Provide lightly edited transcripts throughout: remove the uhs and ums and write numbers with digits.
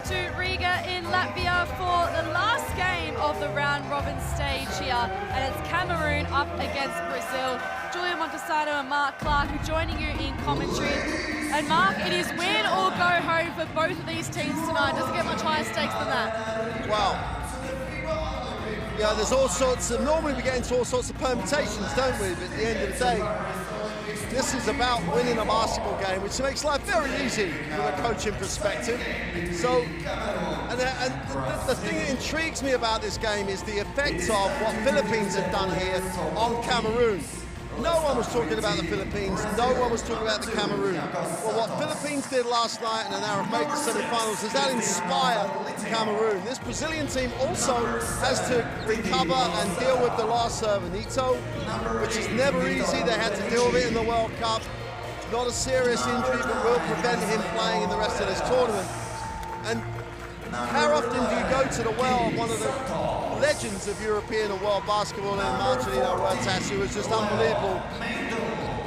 to Riga in Latvia for the last game of the round-robin stage here, and it's Cameroon up against Brazil. Julia Montesano and Mark Clark are joining you in commentary. And Mark, it is win or go home for both of these teams tonight. Doesn't get much higher stakes than that. Well, yeah, there's all sorts of, normally we get into all sorts of permutations, don't we? But at the end of the day, this is about winning a basketball game, which makes life very easy from a coaching perspective. So, and the thing that intrigues me about this game is the effect of what Philippines have done here on Cameroon. No one was talking about the Philippines, no one was talking about the Cameroon. Well, what Philippines did last night and now have made the semi-finals, does that inspire Cameroon? This Brazilian team also has to recover and deal with the loss of Anito, which is never easy. They had to deal with it in the World Cup. Not a serious injury, but will prevent him playing in the rest of this tournament. And how often do you go to the well of one of the legends of European and world basketball in Marcelino Huertas, who was just unbelievable.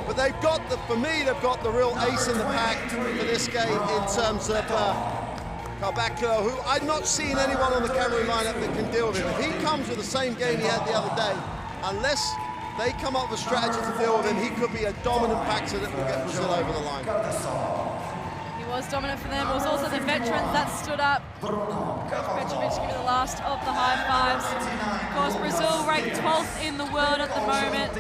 But they've got for me, they've got the real ace in the pack for this game in terms of Kabakilo, who I've not seen anyone on the Cameroon lineup that can deal with him. If he comes with the same game he had the other day, unless they come up with a strategy to deal with him, he could be a dominant factor that will get Brazil over the line. Was dominant for them. It was also the veterans that stood up. Coach Petrovic giving the last of the high fives. Of course, Brazil ranked 12th in the world at the moment.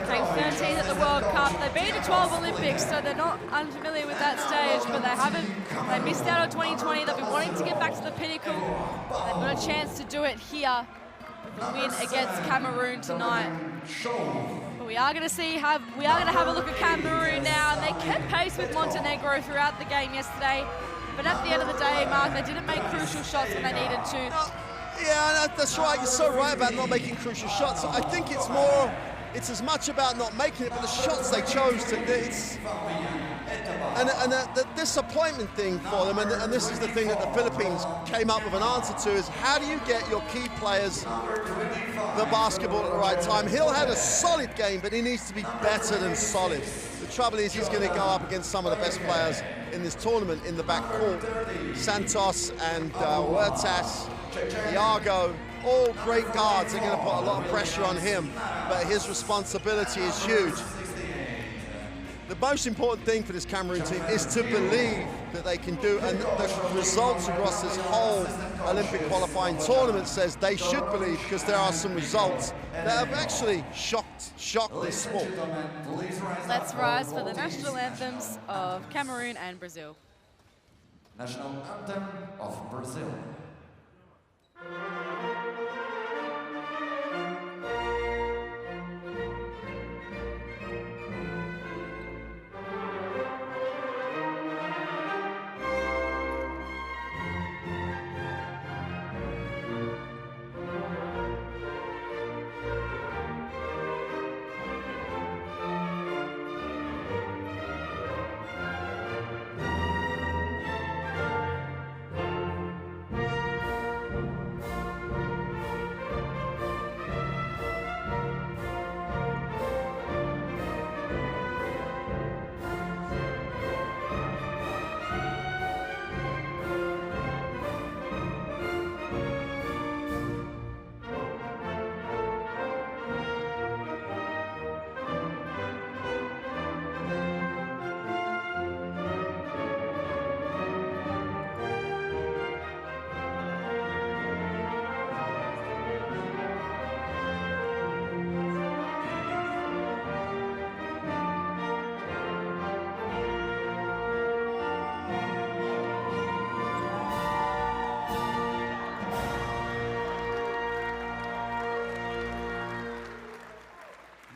Ranked 13th at the World Cup. They've been to 12 Olympics, so they're not unfamiliar with that stage, but they missed out on 2020. They've been wanting to get back to the pinnacle. They've got a chance to do it here with a win against Cameroon tonight. We are going to have a look at Cameroon now, and they kept pace with Montenegro throughout the game yesterday. But at the end of the day, Mark, they didn't make crucial shots when they needed to. Yeah, that's right. You're so right about not making crucial shots. I think it's as much about not making it, but the shots they chose to. And the disappointment thing for them, and this is the thing that the Philippines came up with an answer to, is how do you get your key players the basketball at the right time? Hill had a solid game, but he needs to be better than solid. The trouble is he's going to go up against some of the best players in this tournament in the backcourt. Santos and Huertas, Iago, all great guards. Are going to put a lot of pressure on him, but his responsibility is huge. The most important thing for this Cameroon team is to believe that they can do, and the results across this whole Olympic qualifying tournament says they should believe, because there are some results that have actually shocked this sport. Let's rise for the national anthems of Cameroon and Brazil. National anthem of Brazil.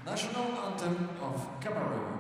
National anthem of Cameroon.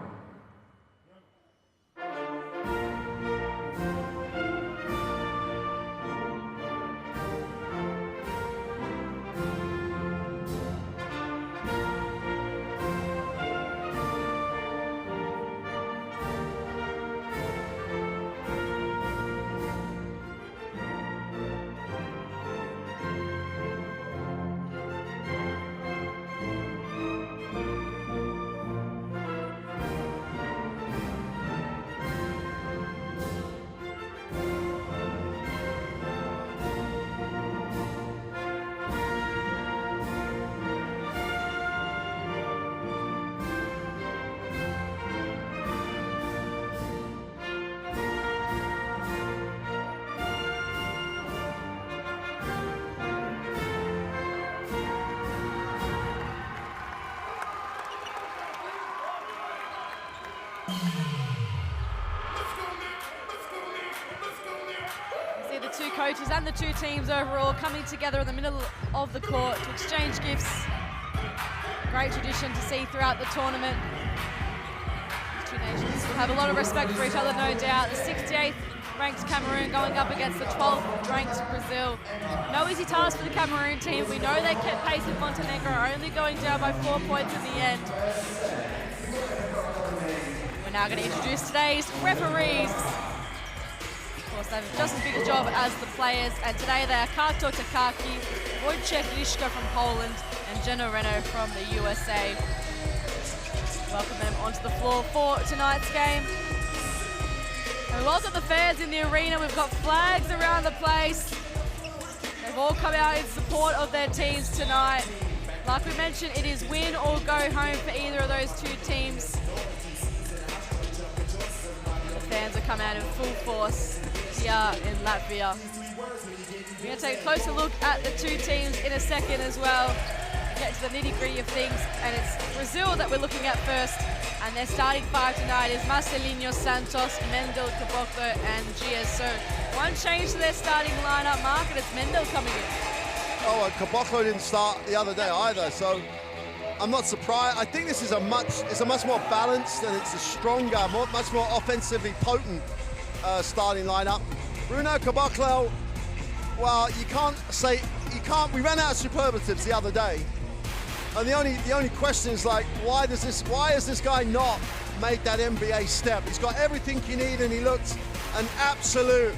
coaches and the two teams overall coming together in the middle of the court to exchange gifts. Great tradition to see throughout the tournament. These two nations will have a lot of respect for each other, no doubt. The 68th ranked Cameroon going up against the 12th ranked Brazil. No easy task for the Cameroon team. We know they kept pace with Montenegro, only going down by 4 points in the end. We're now going to introduce today's referees. Of course, they have just as big a job as the players, and today they are Kato Takaki, Wojciech Liszka from Poland, and Jenna Reno from the USA. Welcome them onto the floor for tonight's game. And we've also got the fans in the arena. We've got flags around the place. They've all come out in support of their teams tonight. Like we mentioned, it is win or go home for either of those two teams. The fans have come out in full force here in Latvia. We're going to take a closer look at the two teams in a second as well. Get to the nitty-gritty of things, and it's Brazil that we're looking at first. And their starting five tonight is Marcelinho Santos, Mendel Caboclo, and GSO. One change to their starting lineup, Mark, and it's Mendel coming in. Oh, and Caboclo didn't start the other day either, so I'm not surprised. I think this is a much more balanced and it's a stronger, much more offensively potent starting lineup. Bruno Caboclo, well, we ran out of superlatives the other day. And the only question is, like, why has this guy not made that NBA step? He's got everything you need, and he looked an absolute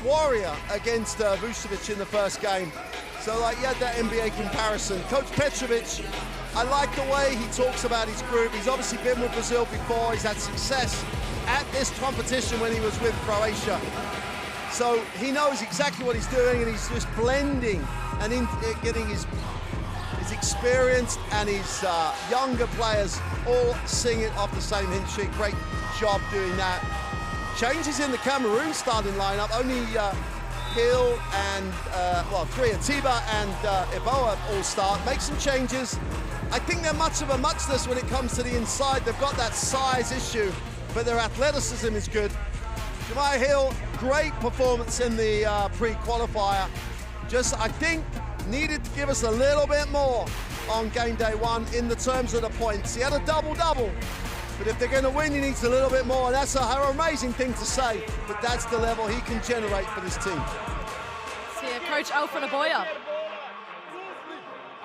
warrior against Vucevic in the first game. So, like, he had that NBA comparison. Coach Petrovic, I like the way he talks about his group. He's obviously been with Brazil before. He's had success at this competition when he was with Croatia. So he knows exactly what he's doing, and he's just blending and getting his experience and his younger players all singing off the same hymn sheet. Great job doing that. Changes in the Cameroon starting lineup. Only Hill and, three, Atiba and Eboa all start. Make some changes. I think they're much of a muchness when it comes to the inside. They've got that size issue, but their athleticism is good. Jemiah Hill, great performance in the pre-qualifier. Just, I think, needed to give us a little bit more on game day one in the terms of the points. He had a double-double, but if they're going to win, he needs a little bit more, and that's an amazing thing to say, but that's the level he can generate for this team. See, Coach Alfred Aboya.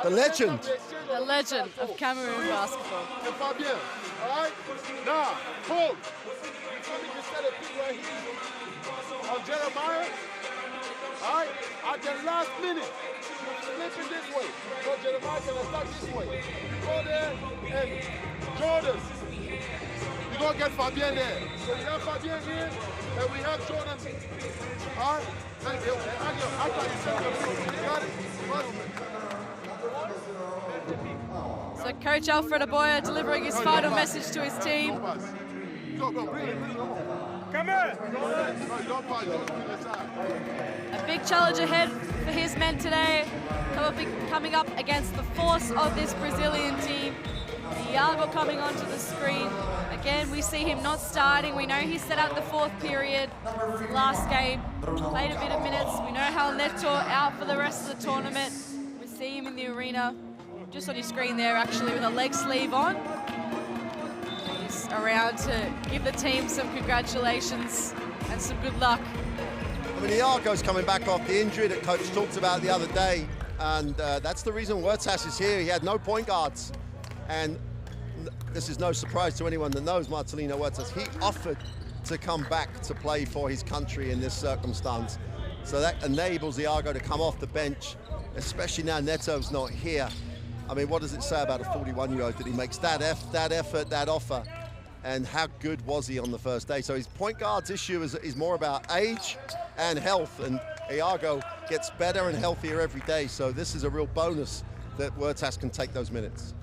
The legend. The legend of Cameroon basketball. Fabien, all right? Now, hold. You told me to set a pick right here on Jeremiah, all right? At the last minute, flip it this way. So Jeremiah can attack this way. You go there, and Jordan, you're going to get Fabien there. So we have Fabien here, and we have Jordan. All right? Thank you. After you set the pick, you got it? So Coach Alfred Aboya delivering his final message to his team. Come on! A big challenge ahead for his men today. Coming up against the force of this Brazilian team. Iago coming onto the screen. Again, we see him not starting. We know he set out the fourth period last game. Played a bit of minutes. We know how Neto out for the rest of the tournament. We see him in the arena. Just on your screen there, actually, with a leg sleeve on. He's around to give the team some congratulations and some good luck. I mean, Iago's coming back off the injury that Coach talked about the other day, and that's the reason Huertas is here. He had no point guards, and this is no surprise to anyone that knows Marcelino Huertas. He offered to come back to play for his country in this circumstance. So that enables Iago to come off the bench, especially now Neto's not here. I mean, what does it say about a 41-year-old that he makes that effort, that offer? And how good was he on the first day? So his point guard's issue is more about age and health, and Iago gets better and healthier every day. So this is a real bonus that Huertas can take those minutes.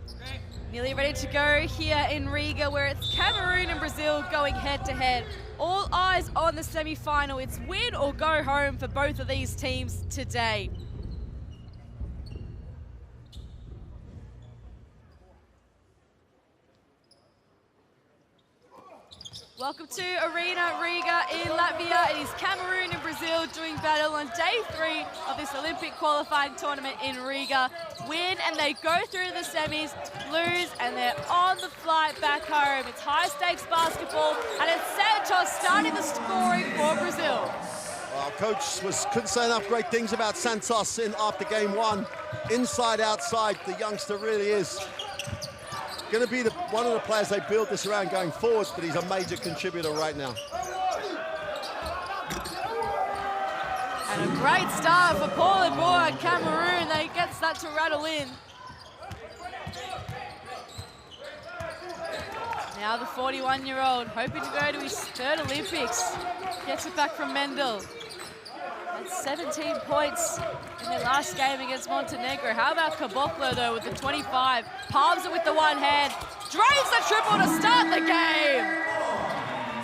Nearly ready to go here in Riga, where it's Cameroon and Brazil going head-to-head. All eyes on the semi-final. It's win or go home for both of these teams today. Welcome to Arena Riga in Latvia. It is Cameroon and Brazil doing battle on day 3 of this Olympic qualifying tournament in Riga. Win and they go through the semis, lose and they're on the flight back home. It's high stakes basketball and it's Santos starting the scoring for Brazil. Well, coach couldn't say enough great things about Santos after game 1. Inside, outside, the youngster really is going to be one of the players they build this around going forwards, but he's a major contributor right now. And a great start for Paul and Boer at Cameroon. They gets that to rattle in. Now the 41-year-old hoping to go to his 3rd Olympics. Gets it back from Mendel. Had 17 points in their last game against Montenegro. How about Caboclo, though, with the 25? Palms it with the one hand. Drives the triple to start the game.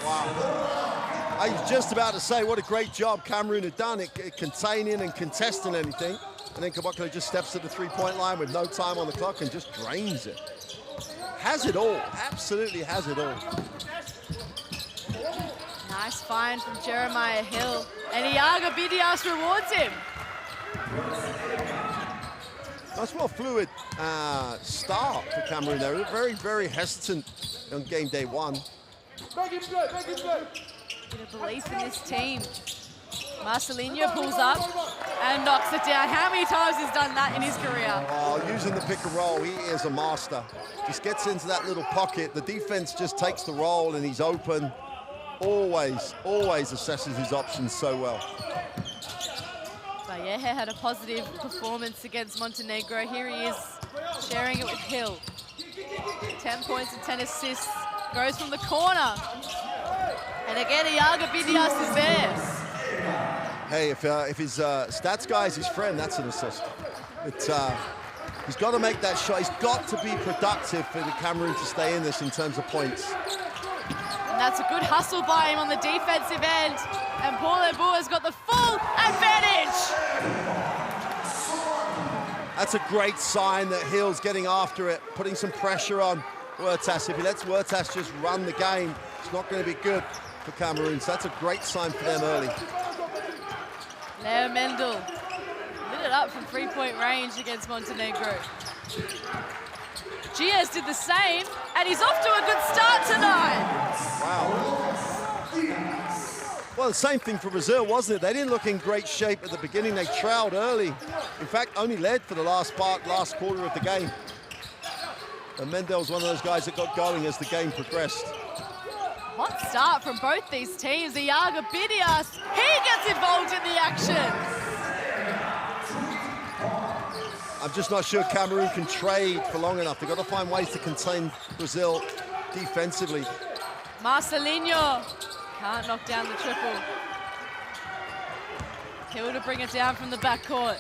Wow. I was just about to say what a great job Cameroon had done at containing and contesting anything. And then Caboclo just steps to the 3-point line with no time on the clock and just drains it. Has it all. Absolutely has it all. Nice find from Jeremiah Hill. And Iago Bidias rewards him. Nice, well fluid start for Cameroon. They were very, very hesitant on game day 1. Bit of belief in this team. Marcelinho pulls up and knocks it down. How many times has done that in his career? Oh, using the pick and roll, he is a master. Just gets into that little pocket. The defense just takes the roll and he's open. Always, always assesses his options so well. Valleje had a positive performance against Montenegro. Here he is sharing it with Hill. 10 points and 10 assists. Goes from the corner. And again, Iago Bidias is there. Hey, if his stats guy is his friend, that's an assist. He's got to make that shot. He's got to be productive for the Cameroon to stay in this in terms of points. And that's a good hustle by him on the defensive end. And Paul Eboe has got the full advantage. That's a great sign that Hill's getting after it, putting some pressure on Huertas. If he lets Huertas just run the game, it's not going to be good for Cameroon. So that's a great sign for them early. Leo Mendel lit it up from 3-point range against Montenegro. Giaz did the same, and he's off to a good start tonight. Wow. Well, the same thing for Brazil, wasn't it? They didn't look in great shape at the beginning. They trailed early. In fact, only led for the last quarter of the game. And Mendel's one of those guys that got going as the game progressed. Hot start from both these teams. Iago Bidias, he gets involved in the action. I'm just not sure Cameroon can trade for long enough. They've got to find ways to contain Brazil defensively. Marcelinho can't knock down the triple. Hill to bring it down from the backcourt.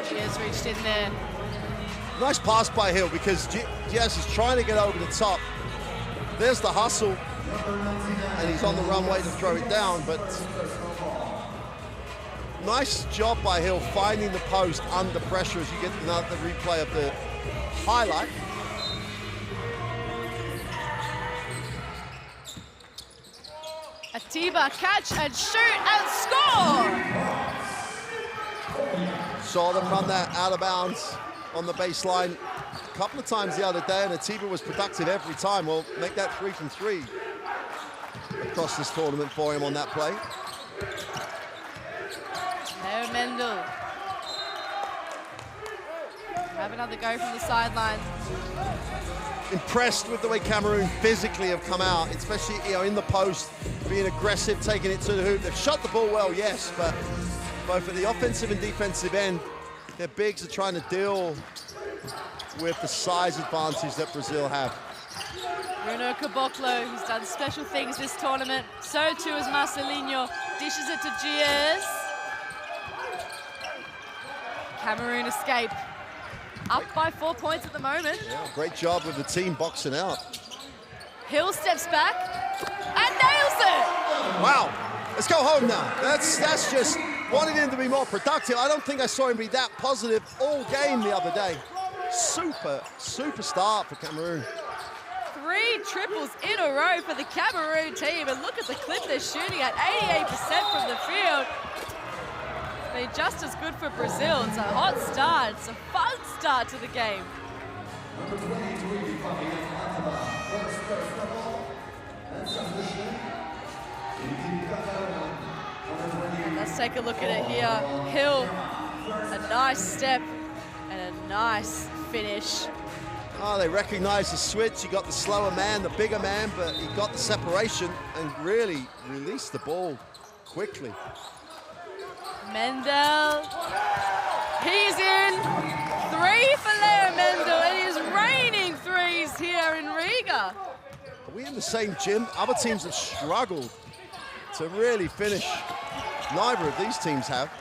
Giaz reached in there. Nice pass by Hill because Giaz is trying to get over the top. There's the hustle, and he's on the runway to throw it down, but nice job by Hill finding the post under pressure as you get the replay of the highlight. Atiba catch and shoot and score! Saw them run that out of bounds on the baseline a couple of times the other day, and Atiba was productive every time. Well, make that 3 from 3 across this tournament for him on that play. Leo Mendel. Have another go from the sideline. Impressed with the way Cameroon physically have come out, especially in the post, being aggressive, taking it to the hoop. They've shot the ball well, yes, but both at the offensive and defensive end, their bigs are trying to deal with the size advantage that Brazil have. Bruno Caboclo, who's done special things this tournament. So too is Marcelinho. Dishes it to Giaz. Cameroon escape. Up by 4 points at the moment. Yeah, great job with the team boxing out. Hill steps back and nails it. Wow, let's go home now. That's just wanted him to be more productive. I don't think I saw him be that positive all game the other day. super start for Cameroon. 3 triples in a row for the Cameroon team, and look at the clip they're shooting at, 88% from the field. They're just as good for Brazil. It's a hot start. It's a fun start to the game. And let's take a look at it here. Hill, a nice step and a nice finish. Oh, they recognize the switch. He got the slower man, the bigger man, but he got the separation and really released the ball quickly. Mendel, he's in. 3 for Leo Mendel, and he's raining threes here in Riga. Are we in the same gym? Other teams have struggled to really finish. Neither of these teams have.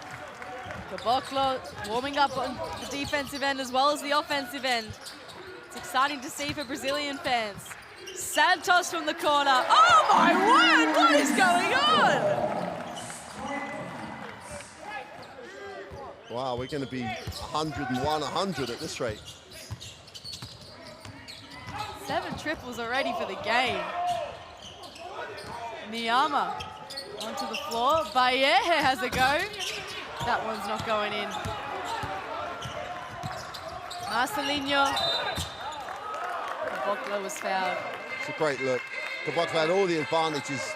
Caboclo warming up on the defensive end as well as the offensive end. It's exciting to see for Brazilian fans. Santos from the corner. Oh my word, what is going on? Wow, we're going to be 101-100 at this rate. 7 triples already for the game. Niyama onto the floor. Bayer has a go. That one's not going in. Marcelinho. Caboclo was fouled. It's a great look. Caboclo had all the advantages.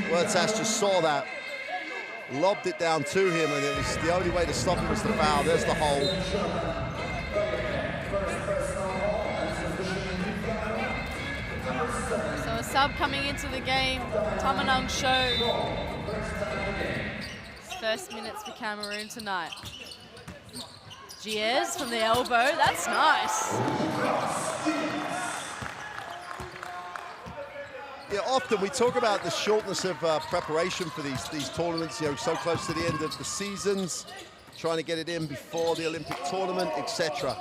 Huertas just saw that, lobbed it down to him, and it was the only way to stop him was the foul. There's the hole. So a sub coming into the game, Tamanang Show. First minutes for Cameroon tonight. Giers from the elbow, that's nice. Yeah, often we talk about the shortness of preparation for these tournaments, you know, so close to the end of the seasons, trying to get it in before the Olympic tournament, etc.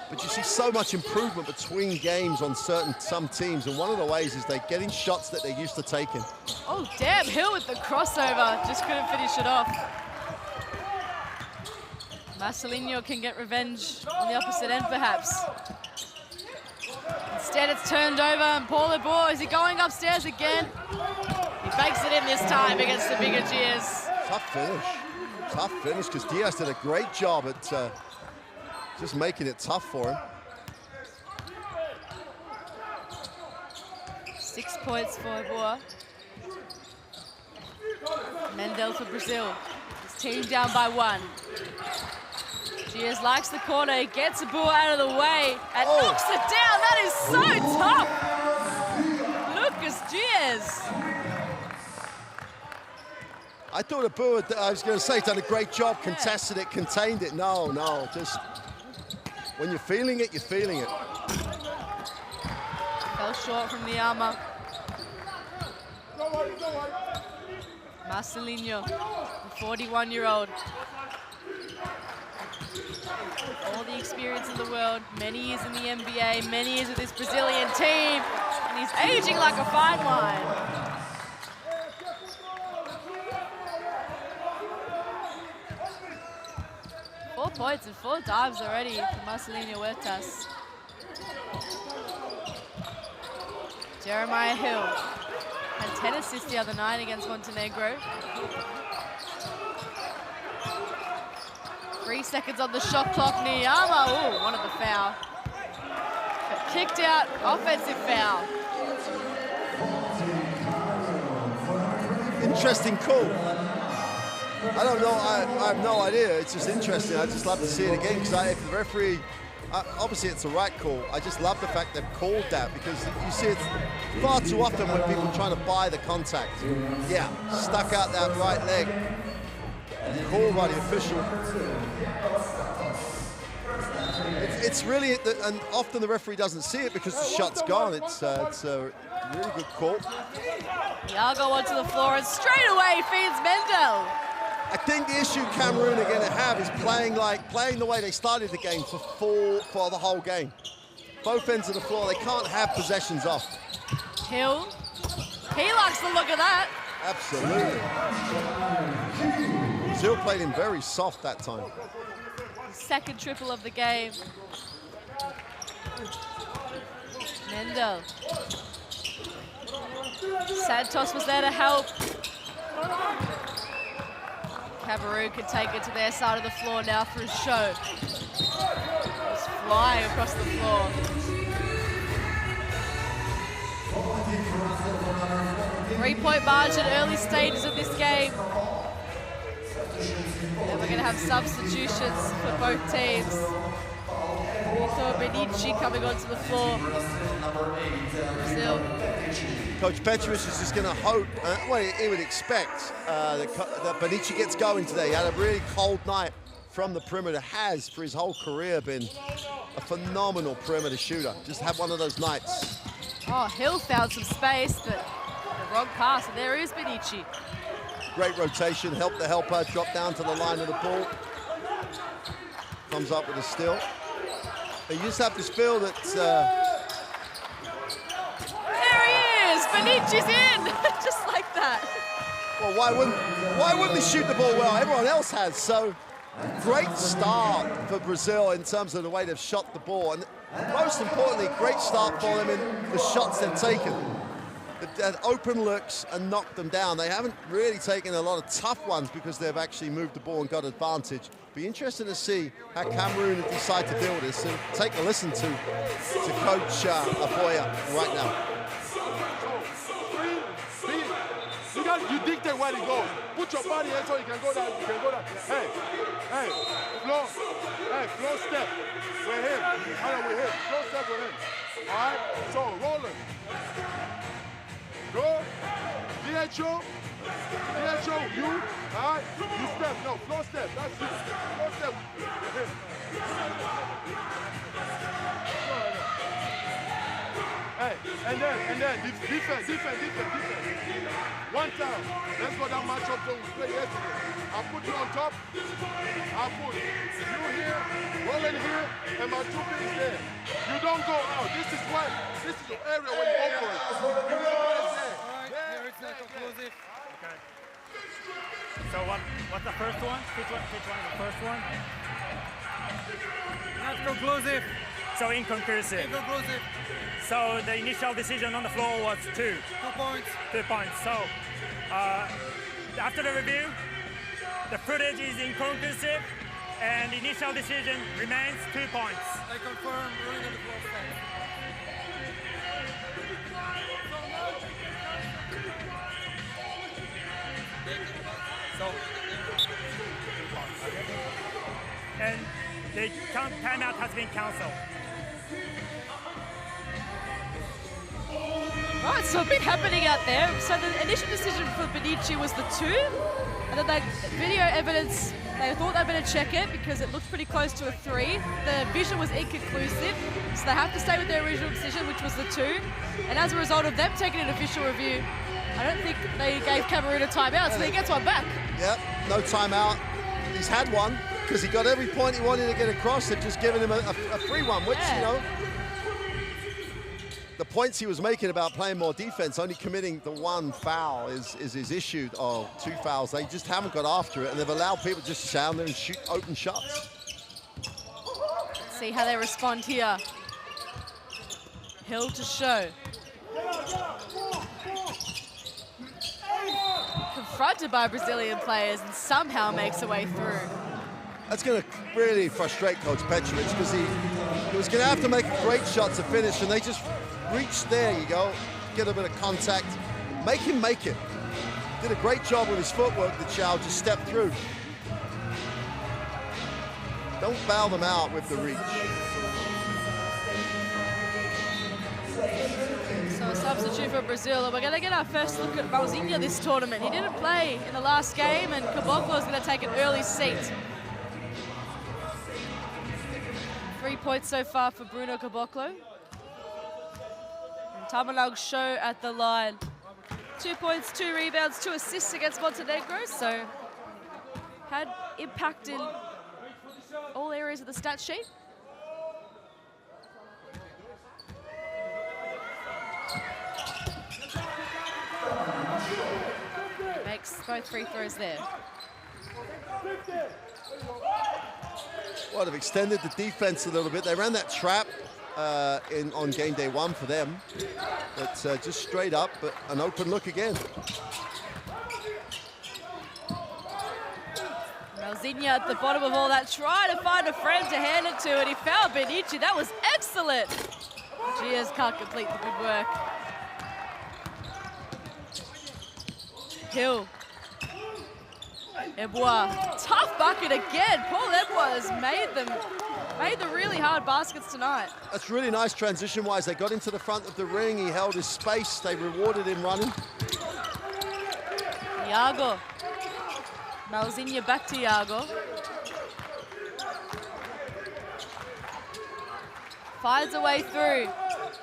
But you see so much improvement between games on some teams, and one of the ways is they're getting shots that they're used to taking. Oh, damn, Hill with the crossover, just couldn't finish it off. Marcelinho can get revenge on the opposite end, perhaps. Instead, it's turned over, and Paul Lebour, is he going upstairs again? He fakes it in this time against the bigger Giers. Tough finish, because Diaz did a great job at just making it tough for him. 6 points for Lebour. Mendel for Brazil. His team down by 1. Giers likes the corner, he gets the ball out of the way and knocks it down. That is so tough. Lucas Giers. I thought I was going to say, done a great job, contested it, contained it. No, just when you're feeling it, you're feeling it. Fell short from Niyama. Marcelinho, the 41-year-old. All the experience in the world, many years in the NBA, many years with this Brazilian team, and he's aging like a fine wine. Four points and 4 dives already for Marcelinho Huertas. Jeremiah Hill had 10 assists the other night against Montenegro. 3 seconds on the shot clock. Niyama, ooh, wanted the foul. But kicked out, offensive foul. Interesting call. I don't know, I have no idea. It's just interesting. I just love to see it again, because if the referee, obviously it's the right call. I just love the fact they've called that, because you see it far too often when people are trying to buy the contact. Yeah, stuck out that right leg. Call by the official. It's really, and often the referee doesn't see it because the shot's gone. It's a really good call. Iago onto the floor and straight away feeds Mendel. I think the issue Cameroon are going to have is playing the way they started the game for the whole game. Both ends of the floor, they can't have possessions off. Hill, he likes the look of that. Absolutely. Brazil played him very soft that time. Second triple of the game Mendel. Santos was there to help. Cameroon can take it to their side of the floor now through Show. Just flying across the floor. 3-point margin, early stages of this game. And we're going to have substitutions for both teams. Vitor Benici coming onto the floor. Brazil. Coach Petrovic is just going to hope, well, he would expect that Benici gets going today. He had a really cold night from the perimeter, has for his whole career been a phenomenal perimeter shooter. Just had one of those nights. Oh, Hill found some space, but the wrong pass, and there is Benici. Great rotation, help the helper, drop down to the line of the ball. Comes up with a steal. You just have this feel that... There he is! Benici's in! Just like that. Well, why wouldn't he shoot the ball well? Everyone else has, so great start for Brazil in terms of the way they've shot the ball. And most importantly, great start for them in the shots they've taken. They've had open looks and knocked them down. They haven't really taken a lot of tough ones because they've actually moved the ball and got advantage. Be interesting to see how Cameroon decide to deal with this. And take a listen to Coach Aboya right now. You dictate where he goes. Put your body in so you can go down. You can go down. Hey, flow. Hey, flow step with him. With him. Flow step with him. All right. So rolling. Go. DHO, you. All right. You step. No, flow step. That's you. Flow step with him. Hey, and then defense. One time, let's go that matchup that we played yesterday. I'll put you on top. I'll put you here, rolling here, and my two bigs there. You don't go out. This is your area where you operate. You operate there. All right, here it's not conclusive. Okay. So what's the first one? Which one is the first one? Not conclusive. So inconclusive. Inconclusive. So the initial decision on the floor was 2. 2 points. 2 points. So after the review, the footage is inconclusive, and the initial decision remains 2 points. I confirm running on the floor step. So, and the timeout has been cancelled. Right, so a bit happening out there. So the initial decision for Benici was the 2, and then the video evidence, they thought they better check it because it looked pretty close to a 3. The vision was inconclusive, so they have to stay with their original decision, which was the 2. And as a result of them taking an official review, I don't think they gave Cameroon a timeout, so he gets one back. Yep, no timeout. He's had one because he got every point he wanted to get across. They've just given him a free one, which, you know, the points he was making about playing more defense, only committing the 1 foul is his issue, or 2 fouls. They just haven't got after it, and they've allowed people just to stand there and shoot open shots. Let's see how they respond here. Hill to Show. Confronted by Brazilian players and somehow makes a way through. That's going to really frustrate Coach Petrovic because he was going to have to make a great shot to finish, and they just reached there. You go, get a bit of contact, make him make it. Did a great job with his footwork. The Chow just stepped through. Don't foul them out with the reach. So a substitute for Brazil, and we're going to get our first look at Balzinha this tournament. He didn't play in the last game, and Caboclo is going to take an early seat. 3 points so far for Bruno Caboclo. And Tamanag Show at the line. 2 points, 2 rebounds, 2 assists against Montenegro, so had impact in all areas of the stat sheet. Makes both free throws there. Well, they've extended the defense a little bit. They ran that trap on game day 1 for them. But just straight up, but an open look again. Malzinha at the bottom of all that, trying to find a friend to hand it to, and he found Benici. That was excellent. Gias can't complete the good work. Hill. Ebois, tough bucket again. Paul Ebois has made the really hard baskets tonight. That's really nice transition-wise. They got into the front of the ring. He held his space. They rewarded him running. Iago. Malzinha back to Iago. Finds a way through.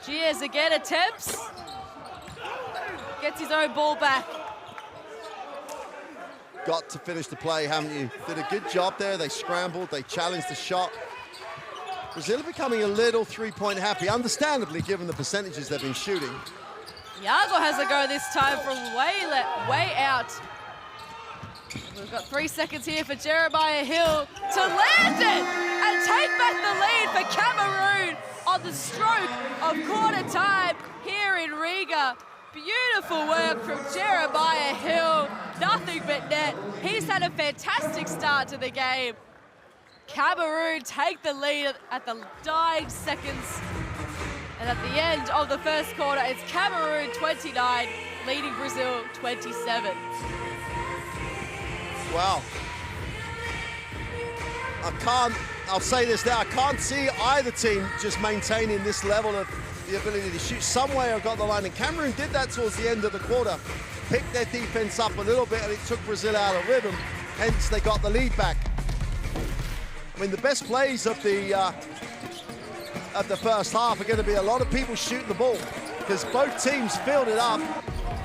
Gias again attempts. Gets his own ball back. Got to finish the play, haven't you? Did a good job there. They scrambled, they challenged the shot. Brazil are becoming a little three-point happy, understandably, given the percentages they've been shooting. Iago has a go this time from way out. We've got 3 seconds here for Jeremiah Hill to land it and take back the lead for Cameroon on the stroke of quarter time here in Riga. Beautiful work from Jeremiah Hill. Nothing but net. He's had a fantastic start to the game. Cameroon take the lead at the dying seconds. And at the end of the first quarter, it's Cameroon 29, leading Brazil 27. Wow. I'll say this now, I can't see either team just maintaining this level of the ability to shoot. Some way I got the line, and Cameroon did that towards the end of the quarter. Picked their defense up a little bit, and it took Brazil out of rhythm. Hence, they got the lead back. I mean, the best plays of the first half are going to be a lot of people shooting the ball, because both teams filled it up,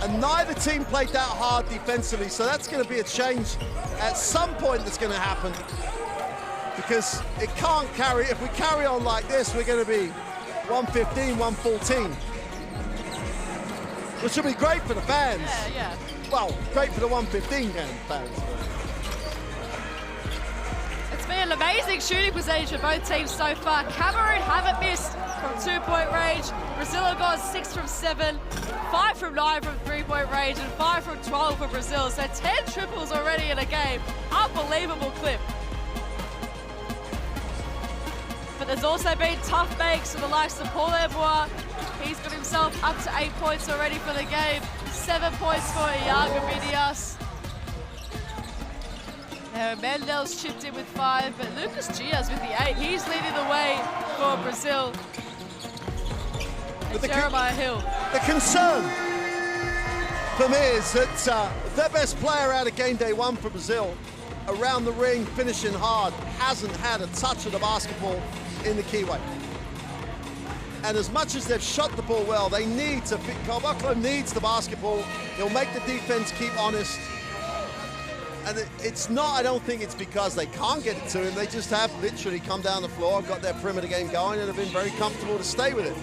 and neither team played that hard defensively. So that's going to be a change at some point that's going to happen, because it can't carry. If we carry on like this, we're going to be 115, 114. Which will be great for the fans. Yeah. Well, great for the 115 fans. It's been an amazing shooting percentage for both teams so far. Cameroon haven't missed from 2-point range. Brazil have gone 6 from 7, 5 from 9 from 3-point range, and 5 from 12 for Brazil. So 10 triples already in a game. Unbelievable clip. But there's also been tough makes for the likes of Paul Ebois. He's got himself up to 8 points already for the game. 7 points for Iago Midias. Now Mendel's chipped in with 5, but Lucas Gias with the 8. He's leading the way for Brazil. And Jeremiah Hill. The concern for me is that their best player out of game day 1 for Brazil, around the ring, finishing hard, hasn't had a touch of the basketball in the keyway. And as much as they've shot the ball well, they need to, Caboclo needs the basketball. He'll make the defense keep honest. And it's not, I don't think it's because they can't get it to him. They just have literally come down the floor, got their perimeter game going, and have been very comfortable to stay with it.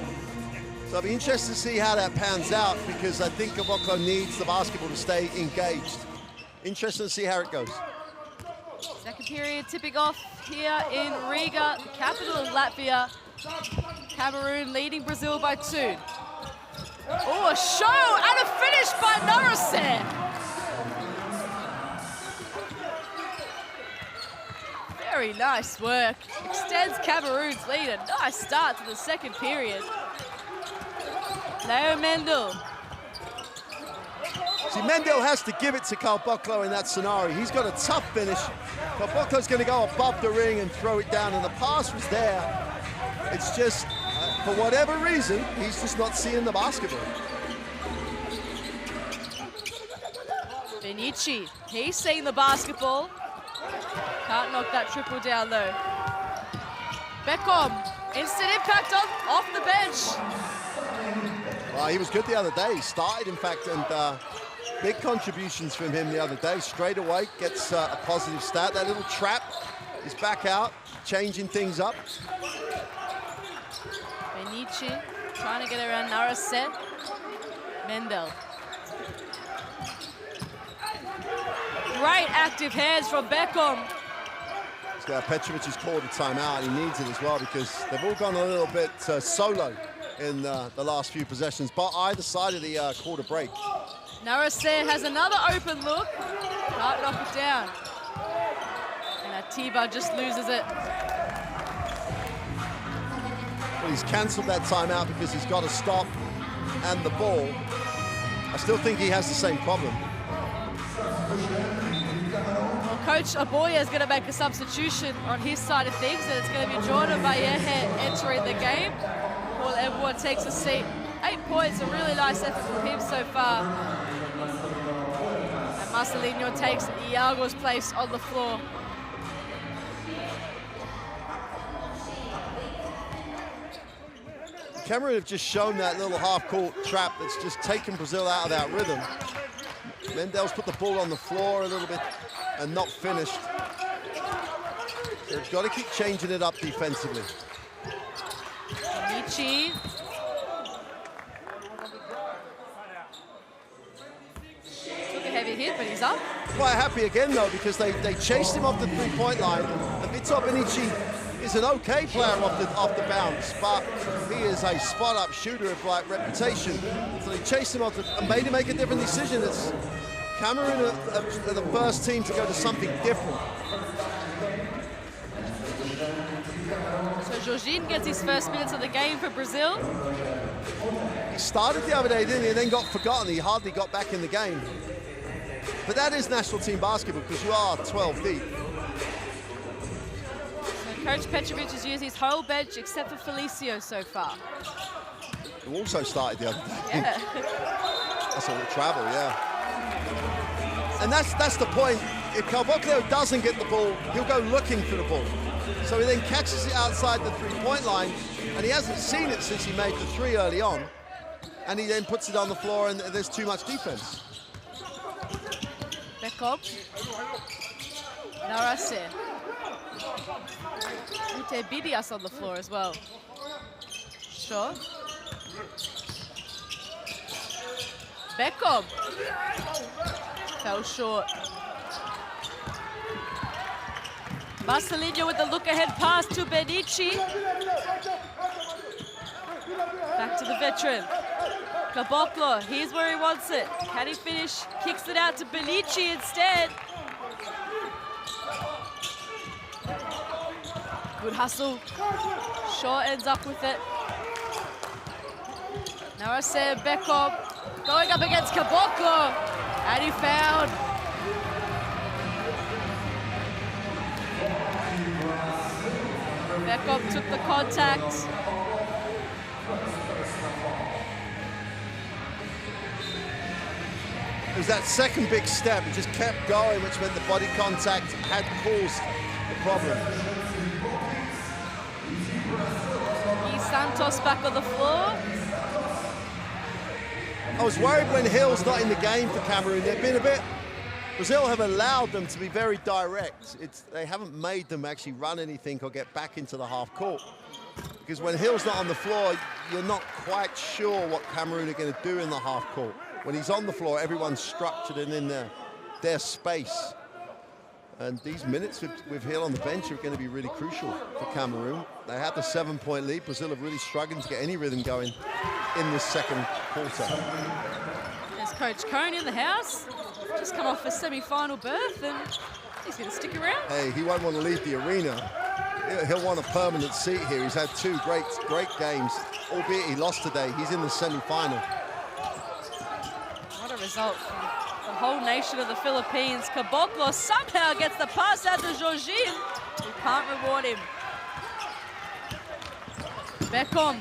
So I'll be interested to see how that pans out, because I think Caboclo needs the basketball to stay engaged. Interesting to see how it goes. Second period tipping off here in Riga, the capital of Latvia. Cameroon leading Brazil by 2. Oh, a show and a finish by Narase. Very nice work. Extends Cameroon's lead. A nice start to the second period. Leo Mendel. See, Mendel has to give it to Caboclo in that scenario. He's got a tough finish. Caboclo's going to go above the ring and throw it down, and the pass was there. It's just, for whatever reason, he's just not seeing the basketball. Benici, he's seeing the basketball. Can't knock that triple down though. Beckham, instant impact off the bench. Well, he was good the other day. He started, in fact, and big contributions from him the other day. Straight away, gets a positive stat. That little trap is back out, changing things up. Benici trying to get around Narase. Mendel. Great active hands from Beckham. Yeah, Petrovic has called a timeout, and he needs it as well because they've all gone a little bit solo in the last few possessions, but either side of the quarter break. Narase has another open look. Can't knock it down. And Atiba just loses it. Well, he's cancelled that timeout because he's got to stop and the ball. I still think he has the same problem. Well, Coach Aboya is going to make a substitution on his side of things, and it's going to be Jordan Bayehe entering the game while everyone takes a seat. 8 points, a really nice effort from him so far. And Marcelinho takes Iago's place on the floor. Cameroon have just shown that little half-court trap that's just taken Brazil out of that rhythm. Mendel's put the ball on the floor a little bit and not finished. So they've got to keep changing it up defensively. Michi. Took a heavy hit, but he's up. Quite happy again, though, because they chased him off the three-point line. And Vitor Benici is an okay player off the bounce, but he is a spot-up shooter of like reputation. So they chased him off and made him make a different decision. It's Cameroon are the first team to go to something different. So Jorginho gets his first minutes of the game for Brazil. He started the other day, didn't he, and then got forgotten. He hardly got back in the game. But that is national team basketball because you are 12 deep. Coach Petrovic has used his whole bench except for Felicio so far. Who also started the other day. Yeah. That's all the travel, yeah. And that's the point. If Caboclo doesn't get the ball, he'll go looking for the ball. So he then catches it outside the three-point line, and he hasn't seen it since he made the three early on. And he then puts it on the floor, and there's too much defense. Bekop. Narase. Ute Bidias on the floor as well. Sure. Beckham. Fell short. Marcelinho with the look-ahead pass to Benici. Back to the veteran. Caboclo, here's where he wants it. Can he finish? Kicks it out to Benici instead. Good hustle. Shaw ends up with it. Narase Beckham going up against Caboclo. And he fouled. Beckham took the contact. It was that second big step. It just kept going, which meant the body contact had caused the problem. Santos back on the floor. I was worried when Hill's not in the game for Cameroon. They've been a bit... Brazil have allowed them to be very direct. They haven't made them actually run anything or get back into the half court. Because when Hill's not on the floor, you're not quite sure what Cameroon are going to do in the half court. When he's on the floor, everyone's structured and in their space. And these minutes with Hill on the bench are going to be really crucial for Cameroon. They had the 7-point lead. Brazil are really struggling to get any rhythm going in this second quarter. There's Coach Cone in the house. Just come off a semi-final berth and he's going to stick around. Hey, he won't want to leave the arena. He'll want a permanent seat here. He's had two great games, albeit he lost today. He's in the semi-final. What a result from the whole nation of the Philippines. Caboclo somehow gets the pass out to Jorginho. We can't reward him. Beckham.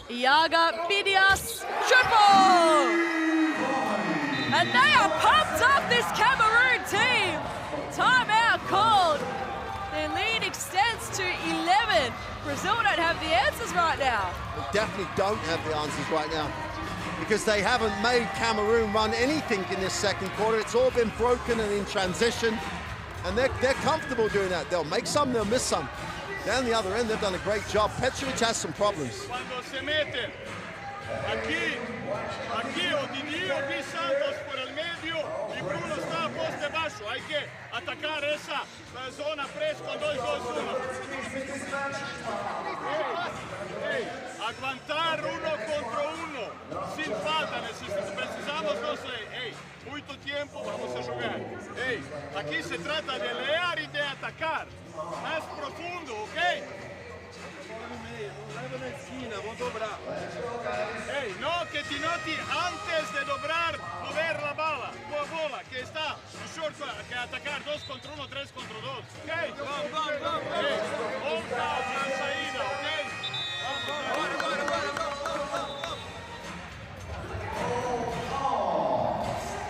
Iaga, Bidias, triple! And they are pumped up, this Cameroon team. Timeout called. Their lead extends to 11. Brazil don't have the answers right now. They definitely don't have the answers right now because they haven't made Cameroon run anything in this second quarter. It's all been broken and in transition, and they're comfortable doing that. They'll make some, they'll miss some. Down the other end, they've done a great job. Petrovic has some problems. Cuando se meten, aquí, o Didi o Santos por el medio, y Bruno está a poste baixo. eso, hay que atacar esa zona press con 2-2-1. Aguantar uno contra uno, sin falta, precisamos, no sé, mucho tiempo, vamos a jugar. Aquí se trata de leer y de atacar, más profundo, ¿ok? No, que ti noti antes de dobrar, mover la bola, que está short, que atacar 2 contra 1, 3 contra 2, ¿ok? Vamos. Volta la saída, ¿ok?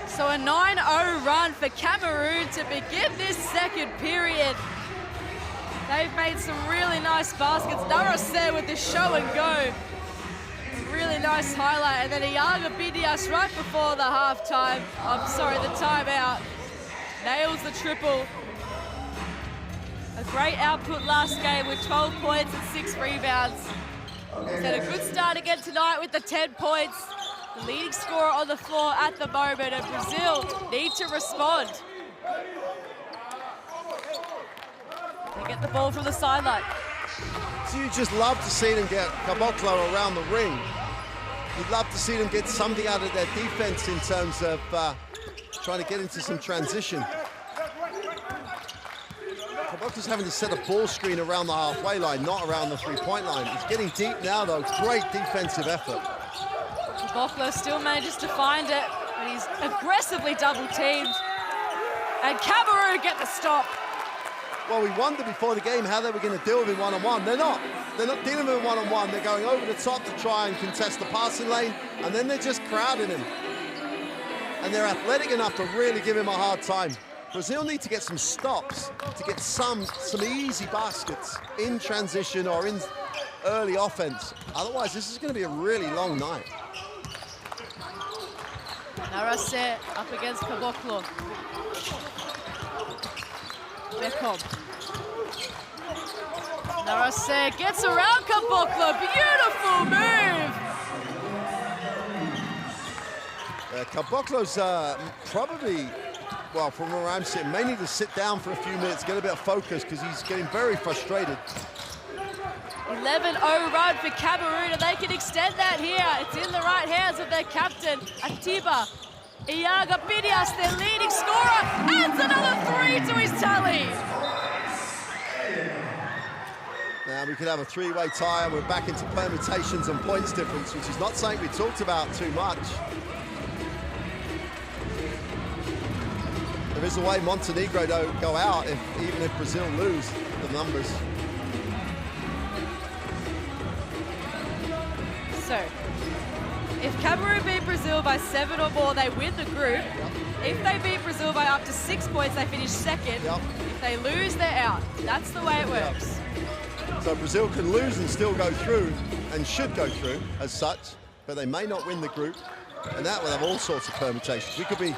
So a 9-0 run for Cameroon to begin this second period. They've made some really nice baskets. Narase with the show and go. Really nice highlight. And then Iaga Bidias right before the halftime. The timeout. Nails the triple. A great output last game with 12 points and 6 rebounds. He's had a good start again tonight with the 10 points. The leading scorer on the floor at the moment, and Brazil need to respond. They get the ball from the sideline. So you just love to see them get Caboclo around the ring. You'd love to see them get something out of their defense in terms of trying to get into some transition. Caboclo's having to set a ball screen around the halfway line, not around the three-point line. He's getting deep now, though. Great defensive effort. Caboclo still manages to find it, but he's aggressively double-teamed. And Cameroon get the stop. Well, we wondered before the game how they were going to deal with him one-on-one. They're not dealing with him one-on-one. They're going over the top to try and contest the passing lane, and then they're just crowding him. And they're athletic enough to really give him a hard time. Brazil need to get some stops to get some easy baskets in transition or in early offense. Otherwise, this is going to be a really long night. Narase up against Caboclo. Beckham. Narase gets around Caboclo. Beautiful move. Caboclo's probably, well, from where I'm sitting, may need to sit down for a few minutes, get a bit of focus, because he's getting very frustrated. 11-0 run for Cameroon, and they can extend that here. It's in the right hands of their captain, Atiba. Iaga Bidias, their leading scorer, adds another 3 to his tally. Now we could have a 3-way tie, and we're back into permutations and points difference, which is not something we talked about too much. There is a way Montenegro don't go out even if Brazil lose the numbers. So, if Cameroon beat Brazil by 7 or more, they win the group. Yep. If they beat Brazil by up to 6 points, they finish second. Yep. If they lose, they're out. That's the way it works. Yep. So Brazil can lose and still go through, and should go through as such, but they may not win the group, and that will have all sorts of permutations. We could be,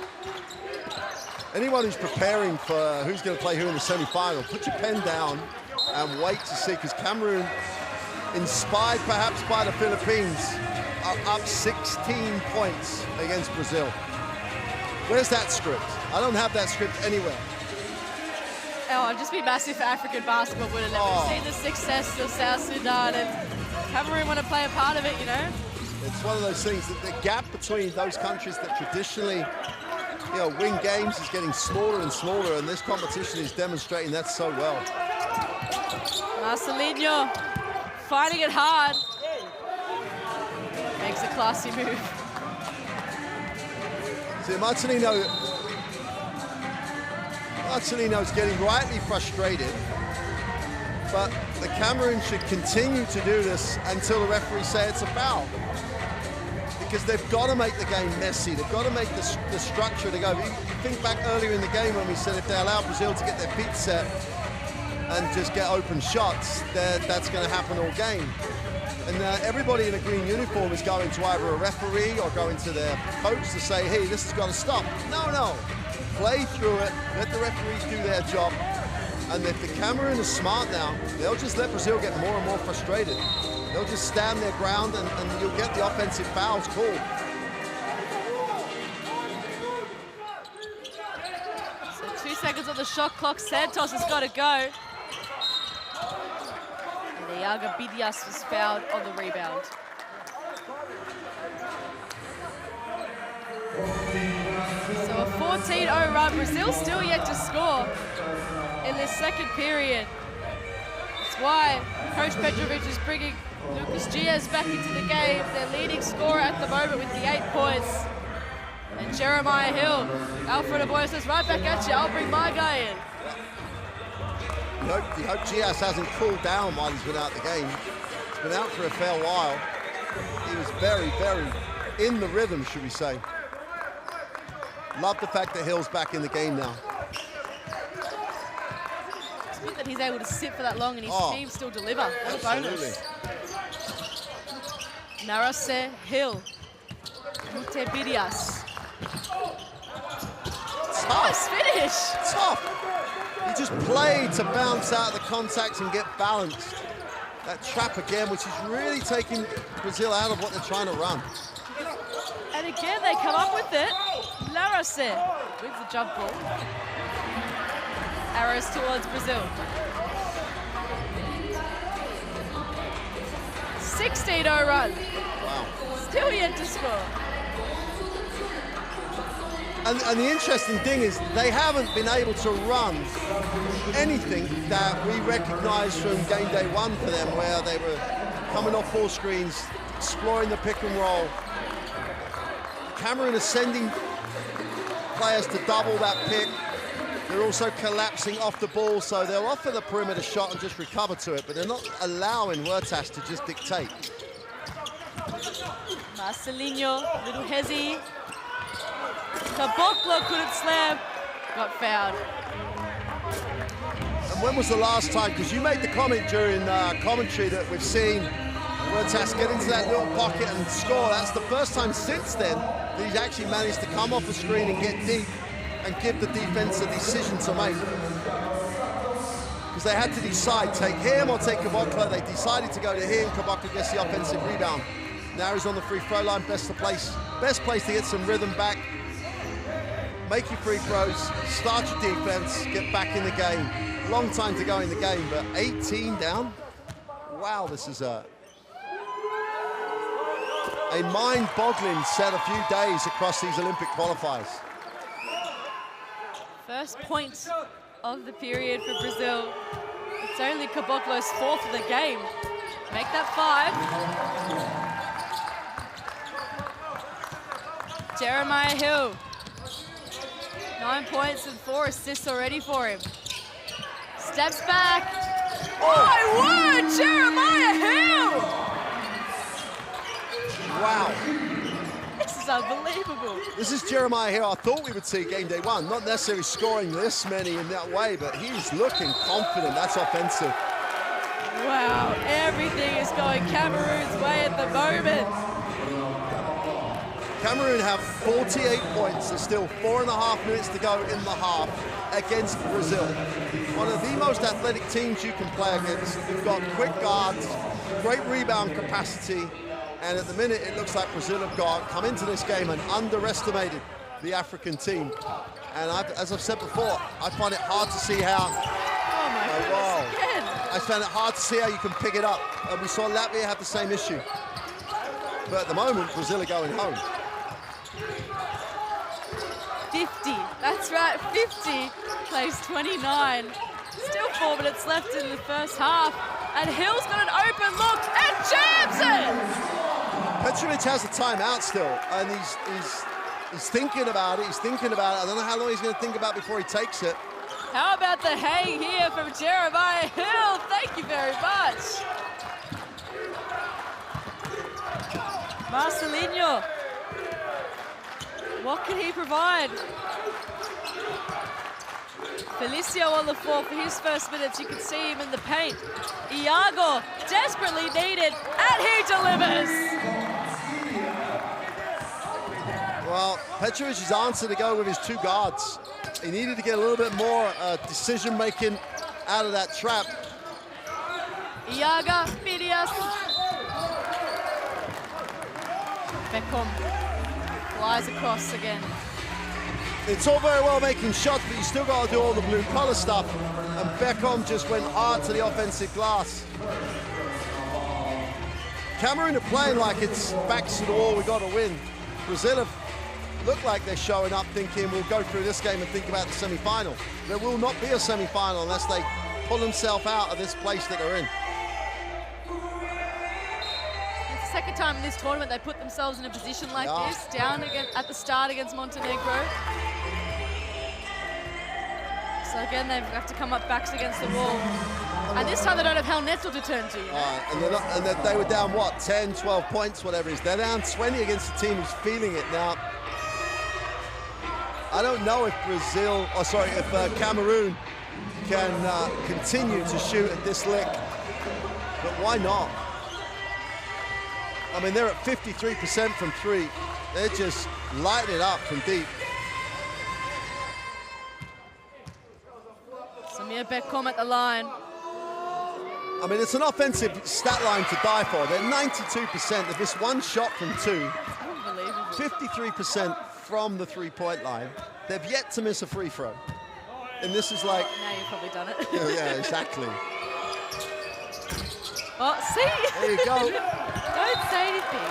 anyone who's preparing for who's going to play who in the semi-final, put your pen down and wait to see, because Cameroon, inspired perhaps by the Philippines, are up 16 points against Brazil. Where's that script? I don't have that script anywhere. Oh, I'd just be massive for African basketball, wouldn't it? We've seen the success of South Sudan, and Cameroon want to play a part of it, you know? It's one of those things that the gap between those countries that traditionally, win games is getting smaller and smaller, and this competition is demonstrating that so well. Marcelinho finding it hard. Makes a classy move. See, Marcelino's getting rightly frustrated, but the Cameroon should continue to do this until the referee says it's a foul. Because they've got to make the game messy. They've got to make the structure to go. You think back earlier in the game when we said if they allow Brazil to get their feet set and just get open shots, that's going to happen all game. And everybody in a green uniform is going to either a referee or going to their coach to say, hey, this has got to stop. No. Play through it. Let the referees do their job. And if the Cameroon is smart now, they'll just let Brazil get more and more frustrated. They'll just stand their ground and you'll get the offensive fouls called. So the shot clock. Santos has got to go. And Iago Bidias was fouled on the rebound. So a 14-0 run. Brazil still yet to score in this second period. That's why Coach Petrovic is bringing Lucas Diaz back into the game. Their leading scorer at the moment with the 8 points. And Jeremiah Hill, Alfredo Boy says, right back at you, I'll bring my guy in. You hope Diaz hasn't cooled down while he's been out the game. He's been out for a fair while. He was very, very in the rhythm, should we say. Love the fact that Hill's back in the game now. It's good that he's able to sit for that long and his team still deliver. What a bonus. Narase, Hill, Mute Bidias. Nice finish. Tough. He just played to bounce out of the contacts and get balanced. That trap again, which is really taking Brazil out of what they're trying to run. And again, they come up with it. Larase with the jump ball. Arrows towards Brazil. 16-0 run. Wow. Still yet to score. And the interesting thing is they haven't been able to run anything that we recognise from game day 1 for them, where they were coming off full screens, exploring the pick and roll. Cameroon are sending players to double that pick. They're also collapsing off the ball, so they'll offer the perimeter shot and just recover to it, but they're not allowing Huertas to just dictate. Marcelinho, little hezzy. Caboclo couldn't slam, got fouled. And when was the last time, because you made the comment during commentary that we've seen Huertas get into that little pocket and score. That's the first time since then that he's actually managed to come off the screen and get deep and give the defense a decision to make. Because they had to decide, take him or take Caboclo. They decided to go to him. Caboclo gets the offensive rebound. Now he's on the free throw line, best place to get some rhythm back. Make your free throws, start your defense, get back in the game. Long time to go in the game, but 18 down. Wow, this is a mind-boggling set of few days across these Olympic qualifiers. First point of the period for Brazil. It's only Caboclo's 4th of the game. Make that 5. Jeremiah Hill. 9 points and 4 assists already for him. Steps back. Oh my word, Jeremiah Hill! Wow. This is unbelievable. This is Jeremiah Hill. I thought we would see game day 1, not necessarily scoring this many in that way, but he's looking confident. That's offensive. Wow, everything is going Cameroon's way at the moment. Cameroon have 48 points. There's still 4.5 minutes to go in the half against Brazil. One of the most athletic teams you can play against. You've got quick guards, great rebound capacity, and at the minute it looks like Brazil have come into this game and underestimated the African team. And as I've said before, I find it hard to see how... Oh my goodness, again. I find it hard to see how you can pick it up. And we saw Latvia have the same issue. But at the moment, Brazil are going home. 50, that's right, 50 plays 29. Still 4 minutes left in the first half. And Hill's got an open look and jams it! Petrovic has a timeout still, and he's thinking about it, I don't know how long he's going to think about before he takes it. How about the hang here from Jeremiah Hill? Thank you very much. Marcelinho. What can he provide? Felicio on the floor for his first minutes. You can see him in the paint. Iago, desperately needed, and he delivers. Well, Petrovic's answer to go with his 2 guards. He needed to get a little bit more decision-making out of that trap. Iago, Bidias. Beckham flies across again. It's all very well making shots, but you still got to do all the blue collar stuff. And Beckham just went hard to the offensive glass. Cameroon are playing like it's backs to the wall, we got to win. Brazil have looked like they're showing up thinking we'll go through this game and think about the semi-final. There will not be a semi-final unless they pull themselves out of this place that they're in. It's the second time in this tournament they put themselves in a position like this, down again at the start against Montenegro. So again, they have to come up backs against the wall. And this time they don't have Hell Netzel to turn to. You know? And they were down, what, 10, 12 points, whatever it is. They're down 20 against a team who's feeling it now. I don't know if Cameroon can continue to shoot at this lick, but why not? I mean, they're at 53% from three. They're just lighting it up from deep. Samir Beckham at the line. I mean, it's an offensive stat line to die for. They're 92%. They've missed one shot from two. Unbelievable. 53% from the three-point line. They've yet to miss a free throw. And this is like... Now you've probably done it. Yeah, exactly. Oh, see? There you go. Don't say anything.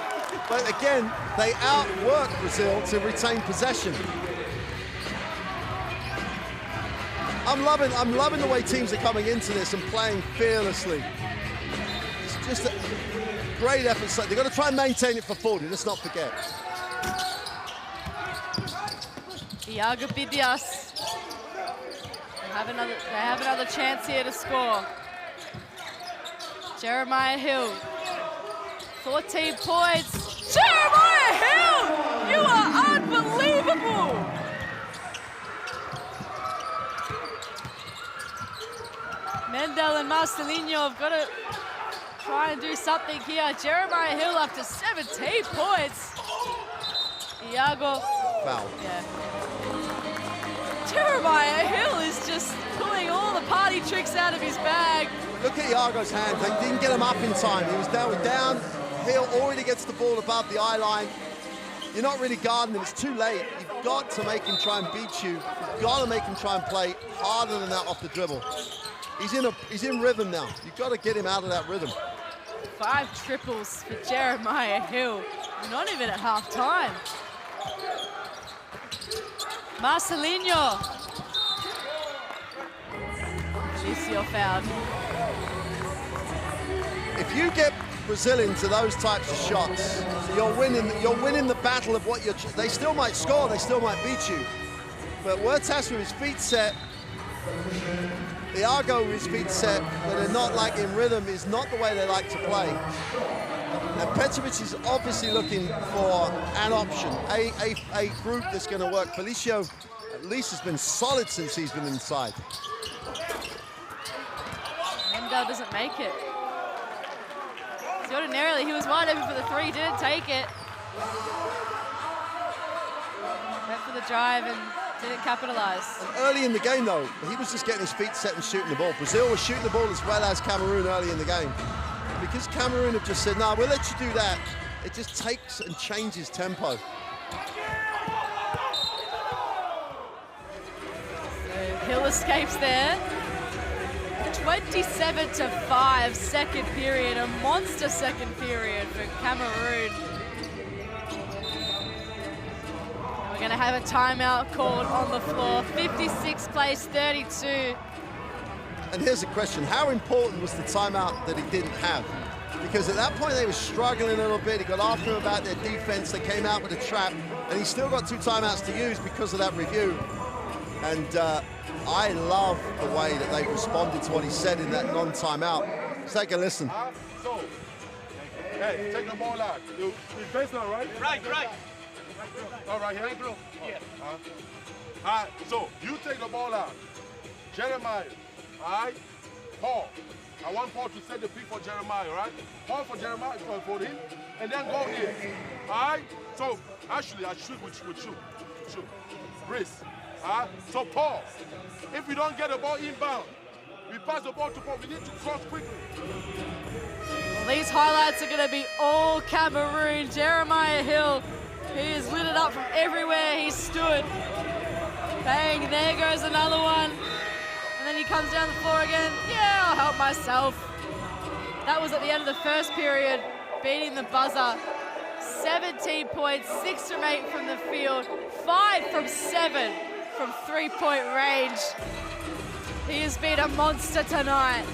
But again, they outwork Brazil to retain possession. I'm loving the way teams are coming into this and playing fearlessly. It's just a great effort. So they've got to try and maintain it for 40. Let's not forget. Iago Bidias. They have another chance here to score. Jeremiah Hill. 14 points. Jeremiah Hill! You are unbelievable! Mendel and Marcelinho have got to try and do something here. Jeremiah Hill up to 17 points. Iago. Foul. Yeah. Jeremiah Hill is just pulling all the party tricks out of his bag. Look at Iago's hands. They didn't get him up in time. He was down. Hill already gets the ball above the eye line. You're not really guarding him. It's too late. You've got to make him try and beat you. You've got to make him try and play harder than that off the dribble. He's in rhythm now. You've got to get him out of that rhythm. 5 triples for Jeremiah Hill. Not even at half time. Marcelinho. Lucio fouled. If you get Brazil into those types of shots, you're winning the battle of what they still might score, they still might beat you. But Huertas with his feet set, Iago with his feet set, but they're not like in rhythm, is not the way they like to play. And Petrovic is obviously looking for an option, a group that's going to work. Felicio at least has been solid since he's been inside. Mendel doesn't make it. See, ordinarily he was wide open for the three, didn't take it. Went for the drive and didn't capitalize. And early in the game though, he was just getting his feet set and shooting the ball. Brazil was shooting the ball as well as Cameroon early in the game. Because Cameroon have just said, no, we'll let you do that. It just takes and changes tempo. So Hill escapes there. 27-5 second period, a monster second period for Cameroon. And we're gonna have a timeout called on the floor. 56 plays 32. And here's a question, how important was the timeout that he didn't have? Because at that point they were struggling a little bit. He got after him about their defense. They came out with a trap, and he still got 2 timeouts to use because of that review. And I love the way that they responded to what he said in that non-timeout. Let's take a listen. So, hey, take the ball out. You baseline, right? Right. All right, here? Yes. All right, so you take the ball out. Jeremiah, all right? Paul. I want Paul to set the pick for Jeremiah, right? Paul for Jeremiah, for him, and then go in. All right? So, actually, I shoot with you. Shoot. Brace. All right? So, Paul, if we don't get the ball inbound, we pass the ball to Paul. We need to cross quickly. Well, these highlights are going to be all Cameroon. Jeremiah Hill, he has lit it up from everywhere he stood. Bang, there goes another one. And then he comes down the floor again. Yeah, I'll help myself. That was at the end of the first period, beating the buzzer. 17 points, 6 from 8 from the field, 5 from 7 from three-point range. He has been a monster tonight.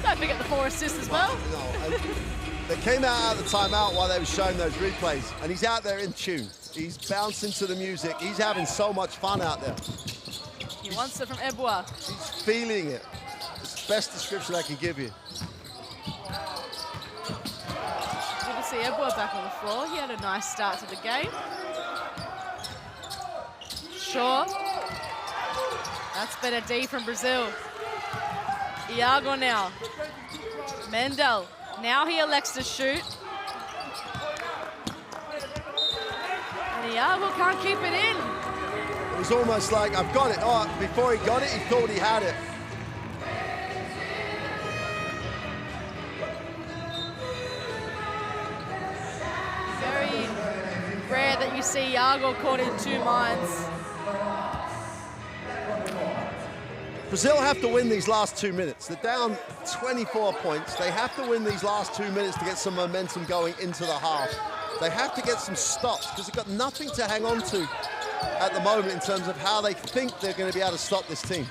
Don't forget the 4 assists as well. No, they came out of the timeout while they were showing those replays, and he's out there in tune. He's bouncing to the music. He's having so much fun out there. He wants it from Ebwa. He's feeling it. It's the best description I can give you. Good to see Ebwa back on the floor. He had a nice start to the game. Shaw. That's been a D from Brazil. Iago now. Mendel. Now he elects to shoot. And Iago can't keep it in. It was almost like, I've got it. Oh, before he got it, he thought he had it. Very rare that you see Iago caught in 2 minds. Brazil have to win these last 2 minutes. They're down 24 points. They have to win these last 2 minutes to get some momentum going into the half. They have to get some stops because they've got nothing to hang on to at the moment in terms of how they think they're going to be able to stop this team.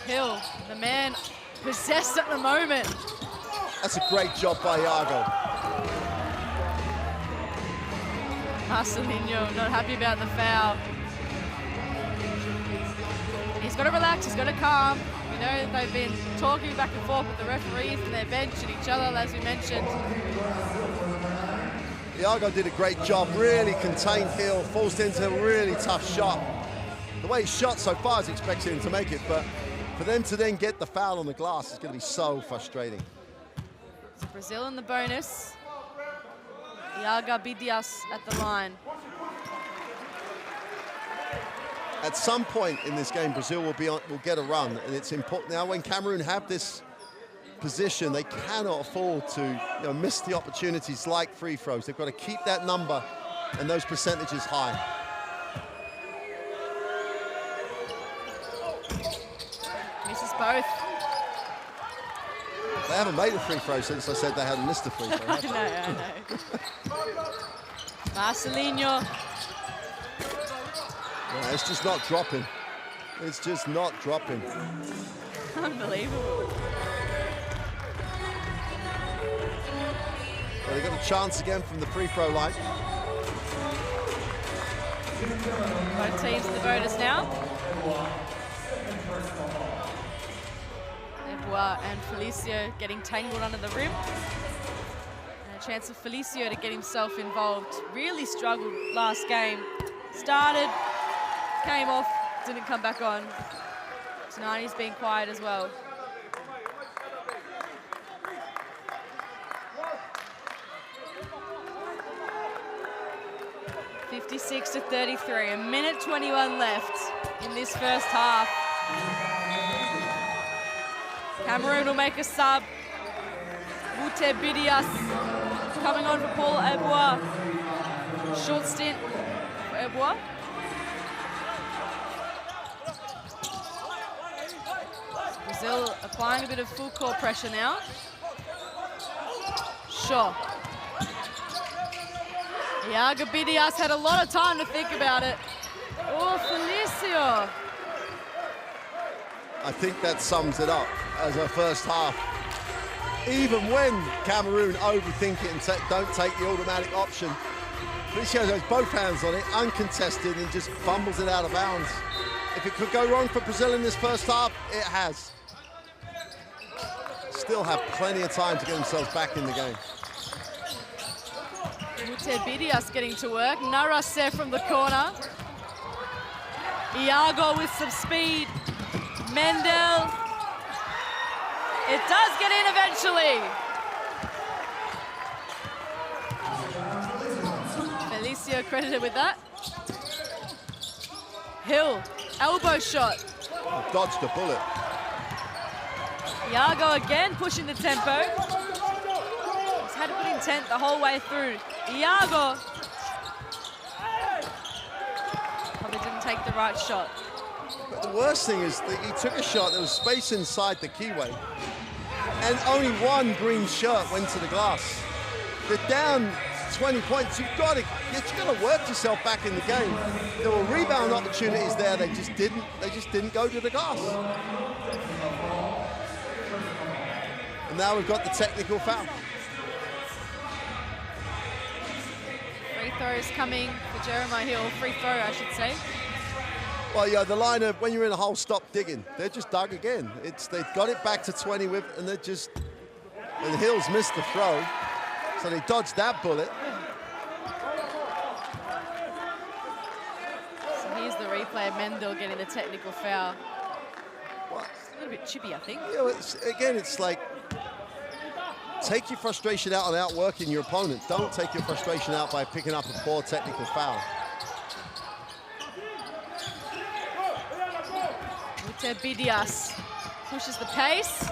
Hill, the man possessed at the moment. That's a great job by Iago. Marcelinho not happy about the foul. He's got to relax, he's got to calm. You know, they've been talking back and forth with the referees and their bench and each other, as we mentioned. Iago did a great job, really contained Hill, forced into a really tough shot. The way he shot so far is expecting him to make it, but for them to then get the foul on the glass is going to be so frustrating. So Brazil in the bonus. Iago Bidias at the line. At some point in this game, Brazil will get a run, and it's important now when Cameroon have this position, they cannot afford to miss the opportunities like free throws. They've got to keep that number and those percentages high. Misses both. They haven't made a free throw since I said they hadn't missed a free throw. I know. Marcelinho. Yeah, it's just not dropping. It's just not dropping. Unbelievable. Well, they got a chance again from the free throw line. Both teams in the bonus now. Ebwa and Felicio getting tangled under the rim. And a chance for Felicio to get himself involved. Really struggled last game. Started, came off, didn't come back on. Tonight he's been quiet as well. (56-33), a minute 21 left in this first half. Cameroon will make a sub. Wute Bidias coming on for Paul Ebwa. Short stint for Ebwa. Brazil applying a bit of full court pressure now. Shaw. Iago Bidias had a lot of time to think about it. Oh, Felicio. I think that sums it up as a first half. Even when Cameroon overthink it and don't take the automatic option, Felicio has both hands on it, uncontested, and just fumbles it out of bounds. If it could go wrong for Brazil in this first half, it has. Still have plenty of time to get themselves back in the game. Wute Bidias getting to work. Narase from the corner. Iago with some speed. Mendel. It does get in eventually. Felicio credited with that. Hill, elbow shot. Dodged a bullet. Iago again pushing the tempo. He's had to put intent the whole way through. Iago. Probably didn't take the right shot. But the worst thing is that he took a shot, there was space inside the keyway, and only one green shirt went to the glass. They're down 20 points, you're gonna work yourself back in the game. There were rebound opportunities there, they just didn't go to the glass. And now we've got the technical foul. Free throws coming for Jeremiah Hill, free throw I should say. Well, yeah, the line of when you're in a hole, stop digging. They're just dug again. They've got it back to 20 with, and and Hill's missed the throw, so they dodged that bullet. So here's the replay of Mendel getting the technical foul. Well, It's a little bit chippy, I think. You know, it's like, take your frustration out on outworking your opponent. Don't take your frustration out by picking up a poor technical foul. Bidias pushes the pace.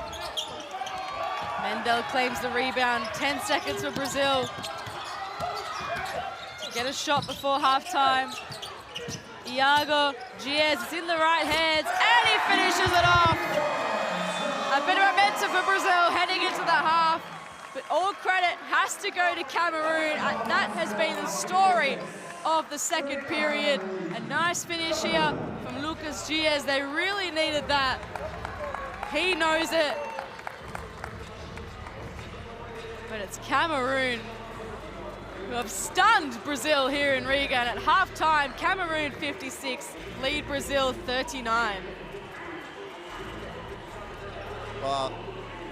Mendel claims the rebound. 10 seconds for Brazil to get a shot before halftime. Iago Diaz is in the right hands, and he finishes it off. A bit of momentum for Brazil heading into the half, but all credit has to go to Cameroon. That has been the story of the second period. A nice finish here from Lucas Diaz. They really needed that. He knows it. But it's Cameroon who have stunned Brazil here in Riga. And at halftime, Cameroon 56, lead Brazil 39. Well,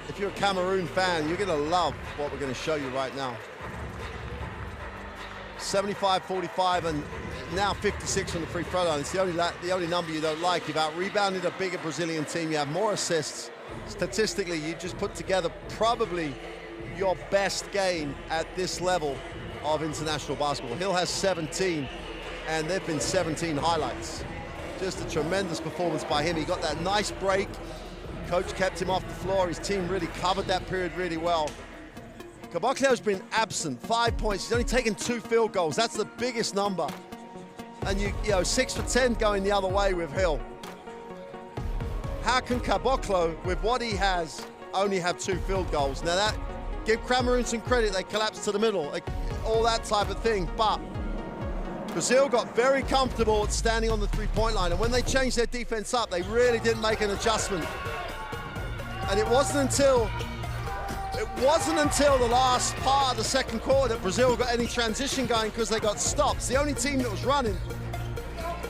if you're a Cameroon fan, you're gonna love what we're gonna show you right now. 75-45 and now 56 on the free throw line. It's the only number you don't like. You've out-rebounded a bigger Brazilian team. You have more assists. Statistically, you just put together probably your best game at this level of international basketball. Hill has 17, and there've been 17 highlights. Just a tremendous performance by him. He got that nice break. Coach kept him off the floor. His team really covered that period really well. Caboclo's been absent, 5 points. He's only taken 2 field goals. That's the biggest number. And you know, 6 for 10 going the other way with Hill. How can Caboclo, with what he has, only have 2 field goals? Now that, give Cameroon some credit, they collapsed to the middle, like, all that type of thing, but Brazil got very comfortable at standing on the three-point line, and when they changed their defense up, they really didn't make an adjustment. And it wasn't until the last part of the second quarter that Brazil got any transition going, because they got stops. The only team that was running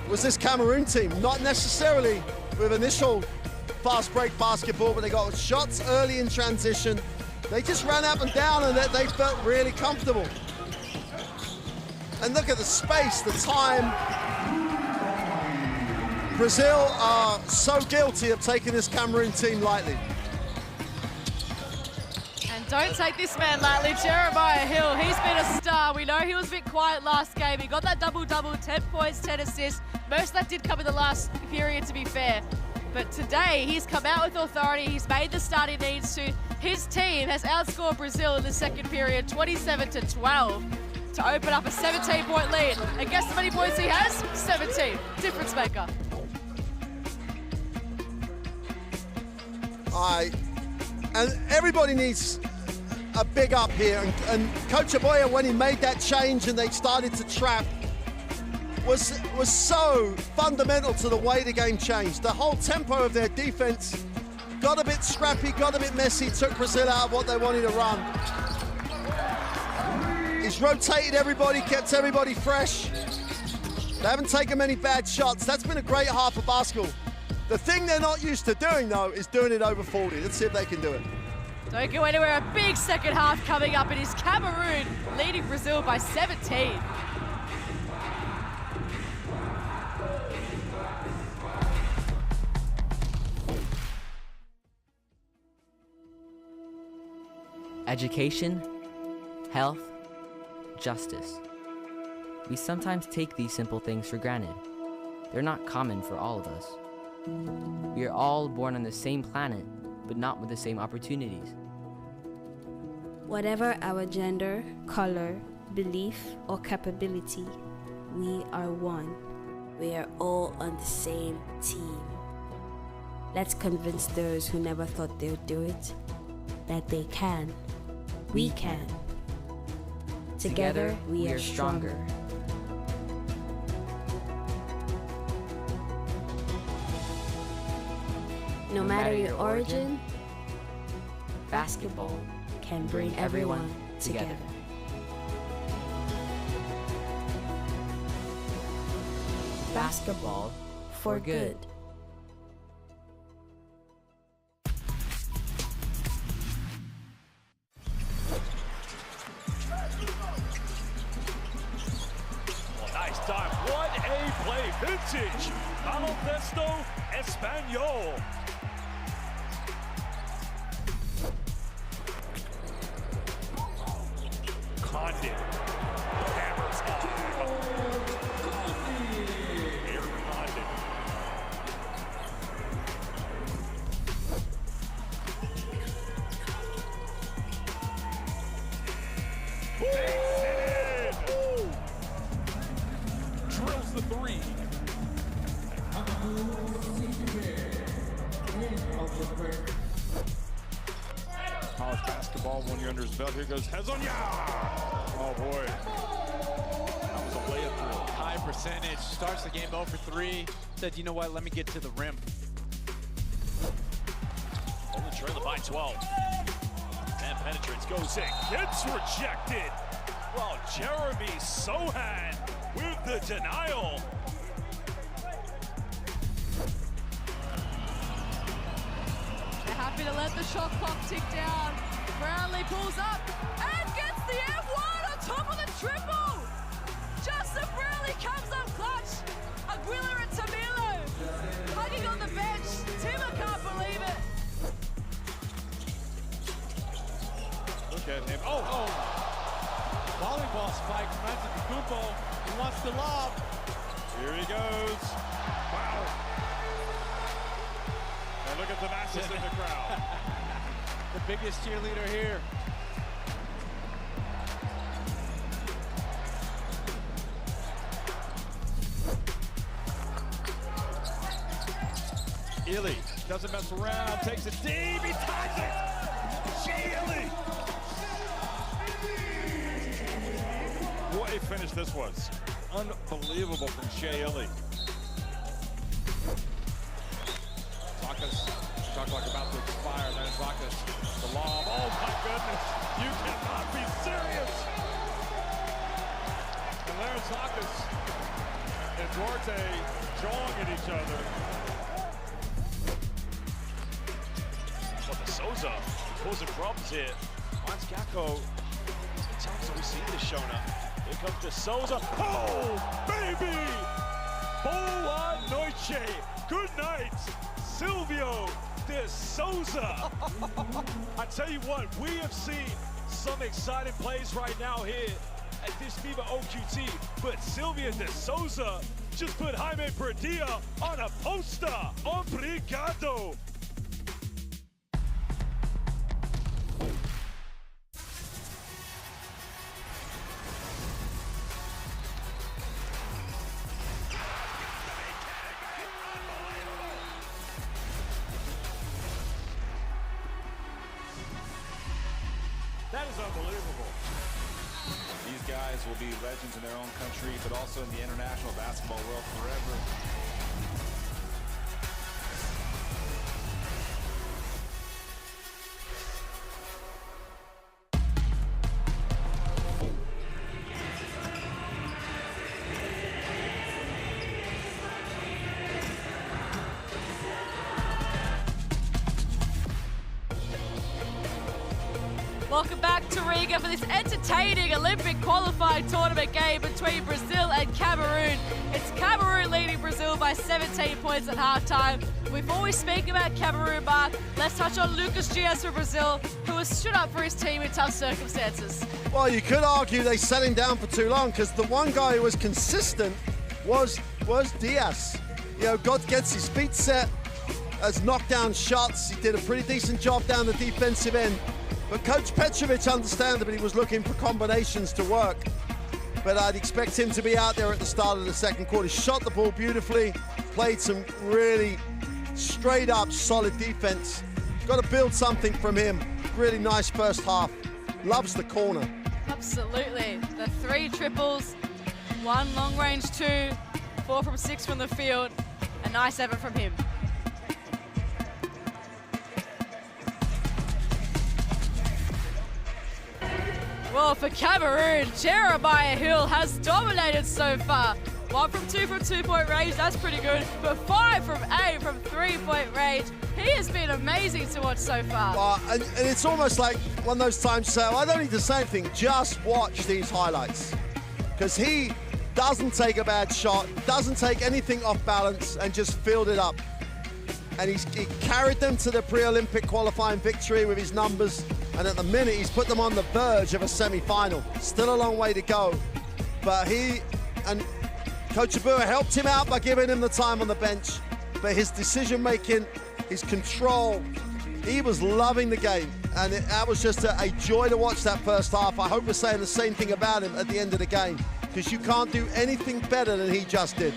was this Cameroon team, not necessarily with initial fast break basketball, but they got shots early in transition. They just ran up and down, and they felt really comfortable. And look at the space, the time. Brazil are so guilty of taking this Cameroon team lightly. And don't take this man lightly, Jeremiah Hill. He's been a star. We know he was a bit quiet last game. He got that double-double, 10 points, 10 assists. Most of that did come in the last period, to be fair. But today, he's come out with authority. He's made the start he needs to. His team has outscored Brazil in the second period, 27-12, to open up a 17-point lead. And guess how many points he has? 17. Difference maker. And everybody needs a big up here. And Coach Aboya, when he made that change and they started to trap, was so fundamental to the way the game changed. The whole tempo of their defense got a bit scrappy, got a bit messy, took Brazil out of what they wanted to run. He's rotated everybody, kept everybody fresh. They haven't taken many bad shots. That's been a great half of basketball. The thing they're not used to doing, though, is doing it over 40. Let's see if they can do it. Don't go anywhere. A big second half coming up. It is Cameroon leading Brazil by 17. Education, health, justice. We sometimes take these simple things for granted. They're not common for all of us. We are all born on the same planet, but not with the same opportunities. Whatever our gender, color, belief, or capability, we are one. We are all on the same team. Let's convince those who never thought they would do it that they can. We can. Together, we are stronger. No matter your origin, basketball can bring everyone together. Basketball for good. Nice time. What a play. Vintage. Baloncesto Español. Condit. Hammers home. Air Condit. Takes it in. Drills the three. College basketball, 1 year under his belt. Here goes Hezonia. Oh boy. That was a layup drill. High percentage, starts the game 0 for 3. Said, you know what, let me get to the rim. Only trailing by 12. And penetrates, goes in, gets rejected. Well, Jeremy Sohan with the denial. They're happy to let the shot clock tick down. Brownlee pulls up and gets the F1 on top of the triple. Justin Brownlee comes up clutch. Aguilar and Tamilo hugging on the bench. Timo can't believe it. Look at him. Oh. Volleyball spike from Antetokounmpo. He wants to lob. Here he goes. Wow. And look at the masses in the crowd. The biggest cheerleader here. Ely doesn't mess around, takes it deep, he ties it! Shea Ely! What a finish this was. Unbelievable from Shea Ely. Zakas, talk like about to expire, then Zakas, the lob, oh my goodness, you cannot be serious! And there's Zakas and Duarte jawing at each other. But the Souza causing problems here. Hans Gakko, times that we've seen this showing up. Here comes the Souza. Oh, baby! Boa noite. Good night, Silvio de Souza. I tell you what, we have seen some exciting plays right now here at this FIBA OQT, but Silvio de Souza just put Jaime Perdilla on a poster. Obrigado. That is unbelievable. These guys will be legends in their own country, but also in the international basketball world forever. Welcome back to Riga for this entertaining Olympic qualifying tournament game between Brazil and Cameroon. It's Cameroon leading Brazil by 17 points at halftime. Before we speak about Cameroon, Mark, let's touch on Lucas Dias for Brazil, who has stood up for his team in tough circumstances. Well, you could argue they set him down for too long because the one guy who was consistent was Dias. You know, God gets his feet set, has knocked down shots. He did a pretty decent job down the defensive end. But Coach Petrovic, understandably, was looking for combinations to work. but I'd expect him to be out there at the start of the second quarter. Shot the ball beautifully, played some really straight up solid defense. Got to build something from him. Really nice first half. Loves the corner. Absolutely. The 3 triples, 1 long range 2, 4 from 6 from the field. A nice effort from him. Well, for Cameroon, Jeremiah Hill has dominated so far. 1 from 2 from 2-point range, that's pretty good. But 5 from 8 from 3-point range. He has been amazing to watch so far. And it's almost like one of those times, so I don't need to say anything, just watch these highlights. Because he doesn't take a bad shot, doesn't take anything off balance, and just filled it up. And he carried them to the pre-Olympic qualifying victory with his numbers. And at the minute, he's put them on the verge of a semi-final. Still a long way to go. But he and Coach Abua helped him out by giving him the time on the bench. But his decision-making, his control, he was loving the game. And that was just a joy to watch that first half. I hope we're saying the same thing about him at the end of the game, because you can't do anything better than he just did.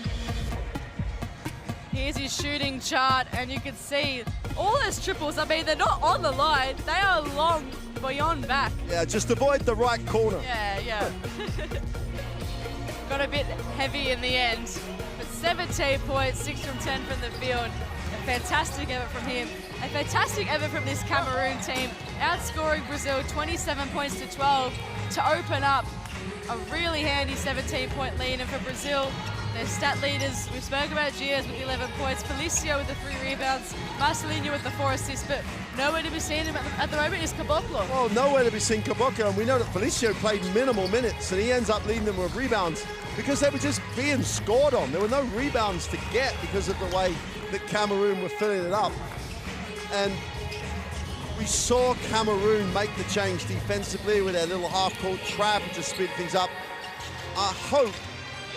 Here's his shooting chart, and you can see all those triples. I mean, they're not on the line. They are long beyond back. Yeah, just avoid the right corner. Yeah. Got a bit heavy in the end, but 17 points, 6 from 10 from the field. A fantastic effort from him. A fantastic effort from this Cameroon team, outscoring Brazil 27 points to 12 to open up a really handy 17-point lead. And for Brazil, their stat leaders, we spoke about Gias with 11 points, Felicio with the 3 rebounds, Marcelinho with the 4 assists, but nowhere to be seen at the moment is Caboclo. Well, nowhere to be seen Caboclo, and we know that Felicio played minimal minutes, and he ends up leading them with rebounds because they were just being scored on. There were no rebounds to get because of the way that Cameroon were filling it up. And we saw Cameroon make the change defensively with their little half-court trap and just speed things up. I hope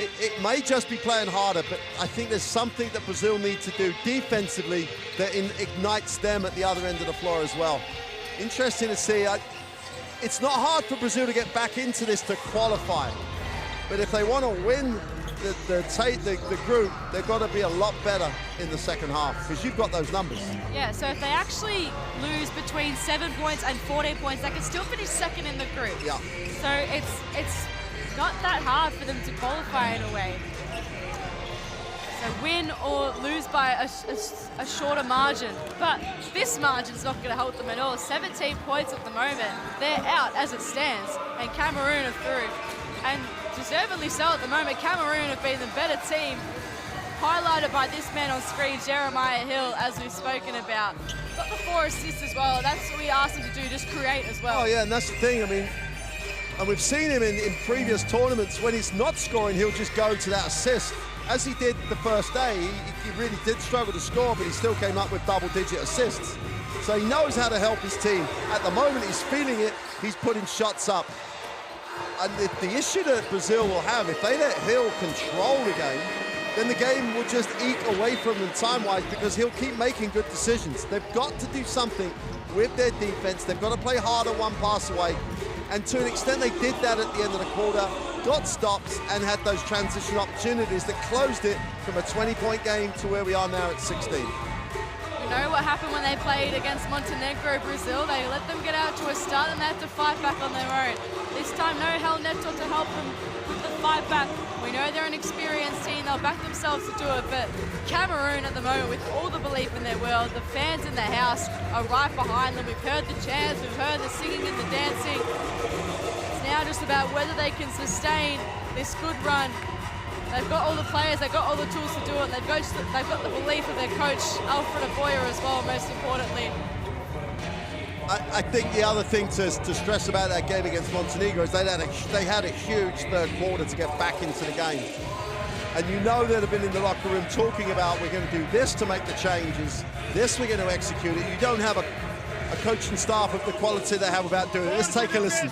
it may just be playing harder, but I think there's something that Brazil need to do defensively that ignites them at the other end of the floor as well. Interesting to see. It's not hard for Brazil to get back into this to qualify, but if they want to win the group, they've got to be a lot better in the second half, because you've got those numbers. Yeah, so if they actually lose between 7 points and 14 points, they can still finish second in the group. Yeah. So it's not that hard for them to qualify in a way. So win or lose by a shorter margin. But this margin's not going to help them at all. 17 points at the moment. They're out as it stands, and Cameroon are through. And deservedly so at the moment. Cameroon have been the better team, highlighted by this man on screen, Jeremiah Hill, as we've spoken about. Got the 4 assists as well. That's what we asked him to do, just create as well. Oh yeah, and that's the thing. I mean, and we've seen him in previous tournaments, when he's not scoring, he'll just go to that assist. As he did the first day, he really did struggle to score, but he still came up with double-digit assists. So he knows how to help his team. At the moment, he's feeling it. He's putting shots up. And the issue that Brazil will have, if they let Hill control the game, then the game will just eke away from them time-wise, because he'll keep making good decisions. They've got to do something with their defense. They've got to play harder one pass away. And to an extent, they did that at the end of the quarter, got stops, and had those transition opportunities that closed it from a 20-point game to where we are now at 16. You know what happened when they played against Montenegro, Brazil? They let them get out to a start and they had to fight back on their own. This time, no Hel Neto to help them with the fight back. We know they're an experienced team, they'll back themselves to do it, but Cameroon at the moment, with all the belief in their world, the fans in their house are right behind them. We've heard the chants, we've heard the singing and the dancing. It's now just about whether they can sustain this good run. They've got all the players, they've got all the tools to do it. They've got the belief of their coach, Alfred Aboya, as well, most importantly. I think the other thing to stress about that game against Montenegro is they had a huge third quarter to get back into the game. And you know they'd have been in the locker room talking about, we're going to do this to make the changes, this we're going to execute it. You don't have a coaching staff of the quality they have about doing it. Let's take a listen.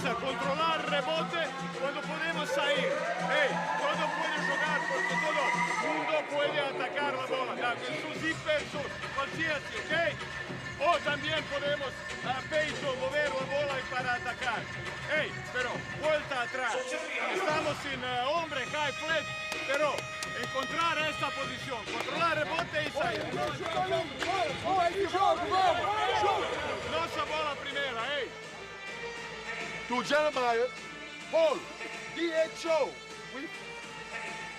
O también podemos peito, mover la bola para atacar. Hey, pero vuelta atrás. Estamos sin hombre, high flat, pero encontrar esta posición, controlar rebote y salir. Nossa bola primera, hey. To Jeremiah, Paul, DHO.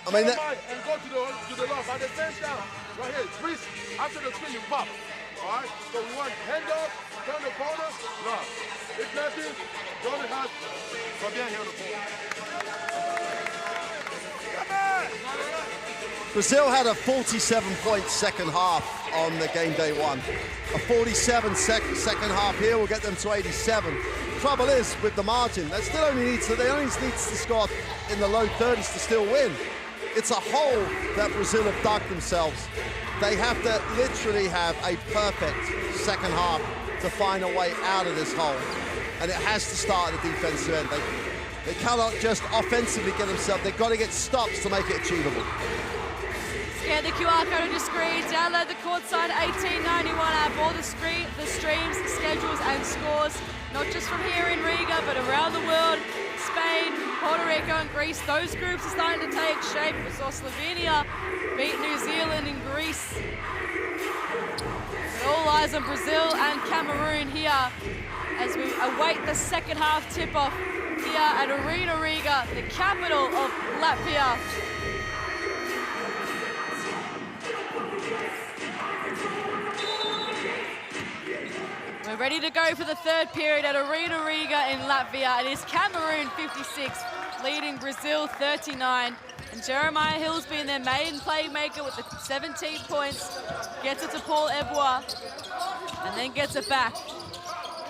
I mean, And go to the loft. At the same time, right here, twist. After the twist, you pop. All right? So we want hand up, turn the corner, lock. If nothing, Jordan has Fabian here on the floor. Brazil had a 47-point second half on the game day one. A 47 second half here will get them to 87. Trouble is with the margin, they only need to score in the low 30s to still win. It's a hole that Brazil have dug themselves. They have to literally have a perfect second half to find a way out of this hole. And it has to start at the defensive end. They cannot just offensively get themselves, they've got to get stops to make it achievable. Scan the QR code on your screen, download the Courtside 1891 app, all the streams, schedules and scores, not just from here in Riga, but around the world. Spain, Puerto Rico and Greece, those groups are starting to take shape. We saw Slovenia beat New Zealand and Greece. But all eyes on Brazil and Cameroon here as we await the second half tip-off here at Arena Riga, the capital of Latvia. We're ready to go for the third period at Arena Riga in Latvia. It is Cameroon 56, leading Brazil 39. And Jeremiah Hill's been their main playmaker with the 17 points. Gets it to Paul Ebois and then gets it back.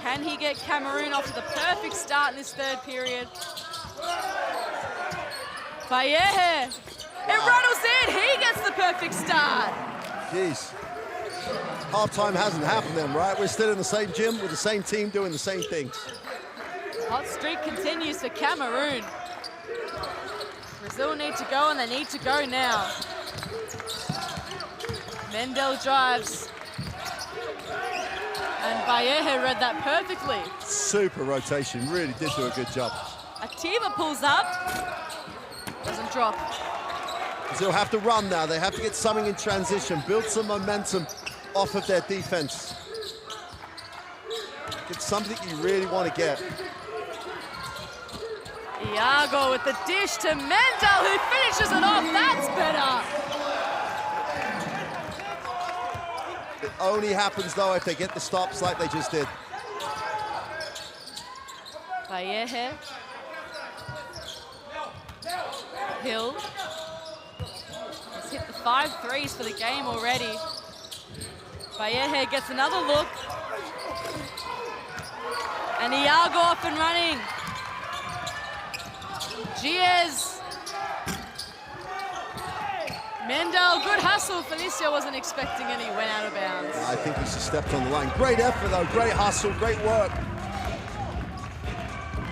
Can he get Cameroon off to the perfect start in this third period? Bayehe, it rattles in, he gets the perfect start. Jeez. Half-time hasn't happened then, right? We're still in the same gym with the same team doing the same things. Hot streak continues for Cameroon. Brazil need to go and they need to go now. Mendel drives. And Bayehe read that perfectly. Super rotation, really did do a good job. Atiba pulls up, doesn't drop. Brazil have to run now. They have to get something in transition, build some momentum off of their defense. Get something you really want to get. Iago with the dish to Mendel, who finishes it off. That's better. It only happens, though, if they get the stops like they just did. Bayehe. Hill. He's hit the 5 threes for the game already. Bayehe gets another look. And Iago off and running. Giez. Mendel, good hustle. Felicio wasn't expecting it, he went out of bounds. I think he just stepped on the line. Great effort, though. Great hustle, great work.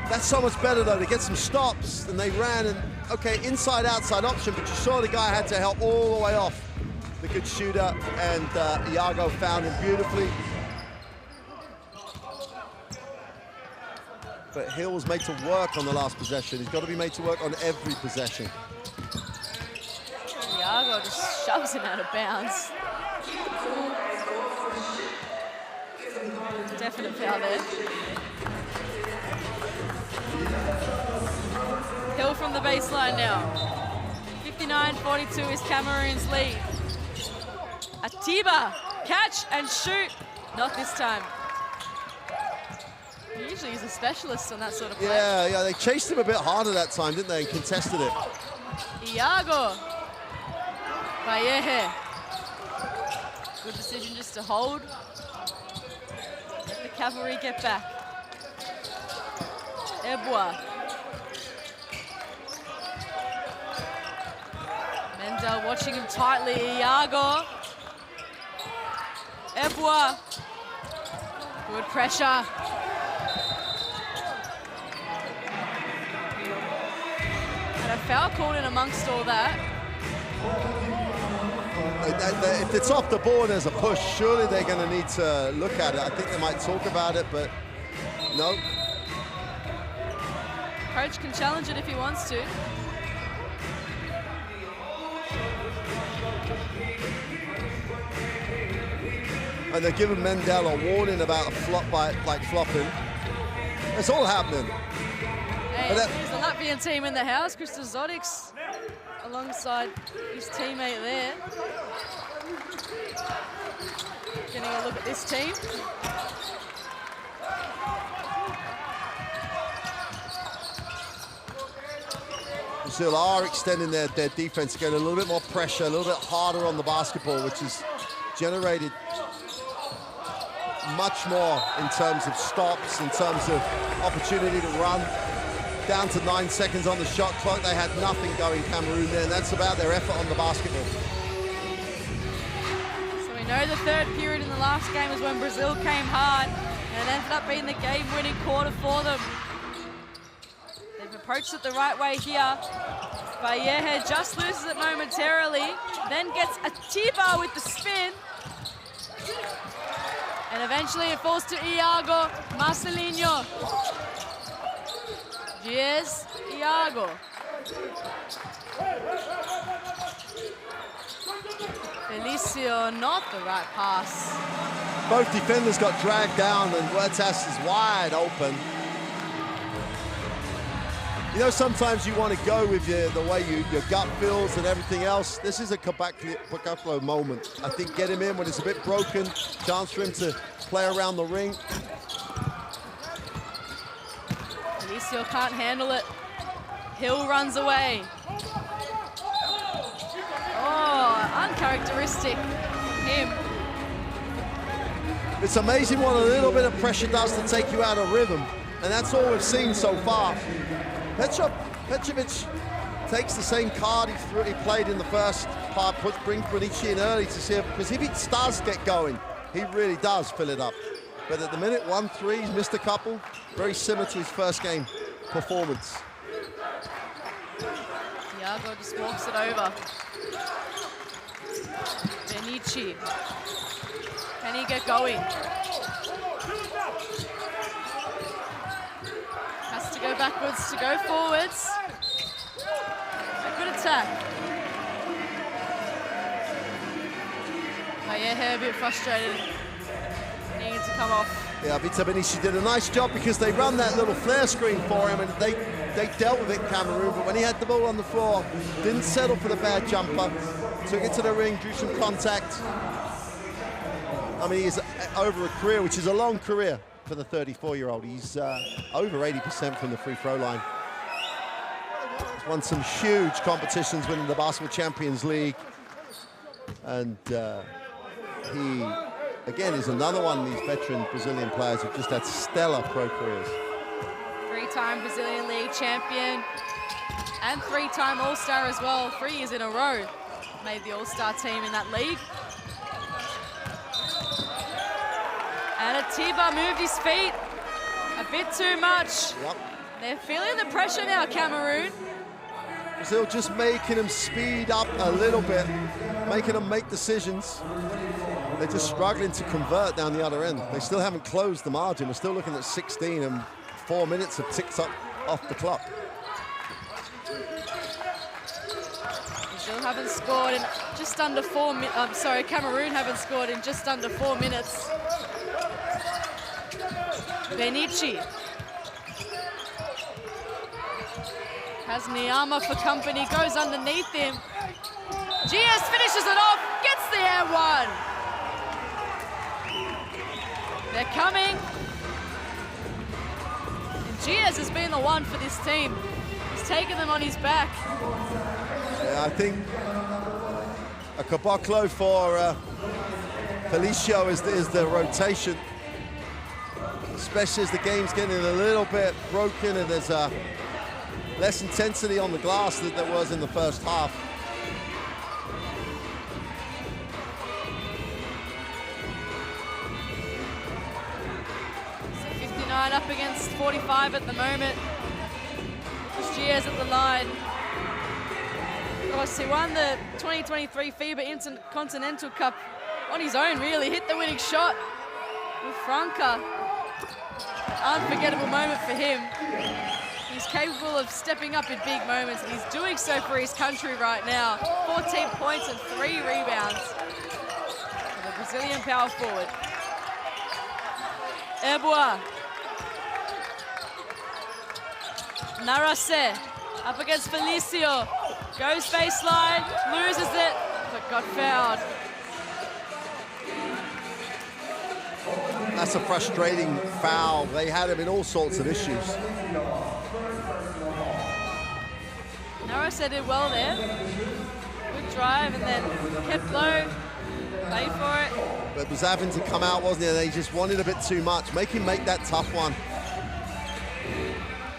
That's so much better, though, to get some stops. And they ran, and, okay, inside-outside option, but you saw the guy had to help all the way off. The good shooter, and Iago found him beautifully. But Hill was made to work on the last possession. He's got to be made to work on every possession. Iago just shoves him out of bounds. Definite foul there. Hill from the baseline now. 59-42 is Cameroon's lead. Atiba, catch and shoot. Not this time. Usually he's a specialist on that sort of play. Yeah, they chased him a bit harder that time, didn't they, and contested it. Iago. Bayehe. Good decision just to hold. Let the cavalry get back. Ebois. Mendel watching him tightly. Iago. Ebois. Good pressure. And a foul called in amongst all that. If it's off the ball and there's a push, surely they're going to need to look at it. I think they might talk about it, but no. Coach can challenge it if he wants to. And they're giving Mendel a warning about a flop like flopping. It's all happening. Hey, there's the Latvian team in the house. Christos Zodics alongside his teammate there. Getting a look at this team. Brazil are extending their defense, getting a little bit more pressure, a little bit harder on the basketball, which has generated much more in terms of stops, in terms of opportunity to run. Down to 9 seconds on the shot clock. They had nothing going, Cameroon, there, and that's about their effort on the basketball. So we know the third period in the last game is when Brazil came hard, and it ended up being the game-winning quarter for them. They've approached it the right way here. Valleje just loses it momentarily, then gets a Tiba with the spin. And eventually it falls to Iago Marcelinho. Here's Iago. Felicio, not the right pass. Both defenders got dragged down and Huertas is wide open. You know, sometimes you want to go with the way your gut feels and everything else. This is a Caboclo moment. I think get him in when it's a bit broken. Chance for him to play around the ring. Felicio can't handle it. Hill runs away. Oh, uncharacteristic him. It's amazing what a little bit of pressure does to take you out of rhythm. And that's all we've seen so far. Petrovic takes the same card he played in the first part, bring Brunici in early to see if, because if he does get going, he really does fill it up. But at the minute, 1-3, he's missed a couple. Very similar to his first game performance. Thiago just walks it over. Benici. Can he get going? Has to go backwards to go forwards. A good attack. Valleje a bit frustrated. Needing to come off. Yeah, Vita Benici did a nice job because they run that little flare screen for him and they dealt with it, Cameroon, but when he had the ball on the floor, didn't settle for the bad jumper, took it to the ring, drew some contact. I mean, he's over a career, which is a long career for the 34-year-old. He's over 80% from the free throw line. He's won some huge competitions, winning the Basketball Champions League. And he, again, is another one of these veteran Brazilian players who've just had stellar pro careers. Three-time Brazilian League champion and three-time All-Star as well. 3 years in a row made the All-Star team in that league. And Atiba moved his feet a bit too much. Yep. They're feeling the pressure now, Cameroon. Brazil just making him speed up a little bit, making him make decisions. They're just struggling to convert down the other end. They still haven't closed the margin. We're still looking at 16 and 4 minutes have ticked up off the clock. Brazil haven't scored in just under 4 minutes. Cameroon haven't scored in just under 4 minutes. Benici has Niama for company, goes underneath him. Gias finishes it off, gets the air one. They're coming. And Gias has been the one for this team. He's taken them on his back. Yeah, I think a caboclo for Felicio is the rotation. Especially as the game's getting a little bit broken and there's less intensity on the glass than there was in the first half. So 59 up against 45 at the moment. Gias at the line. course, he won the 2023 FIBA Intercontinental Cup on his own, really. Hit the winning shot with Franca. An unforgettable moment for him. He's capable of stepping up in big moments, and he's doing so for his country right now. 14 points and 3 rebounds for the Brazilian power forward. Ebois. Narase up against Felicio. Goes baseline, loses it, but got fouled. That's a frustrating foul. They had him in all sorts of issues. Narase did well there. Good drive and then kept low. Paid for it. But was having to come out, wasn't he? They just wanted a bit too much. Make him make that tough one.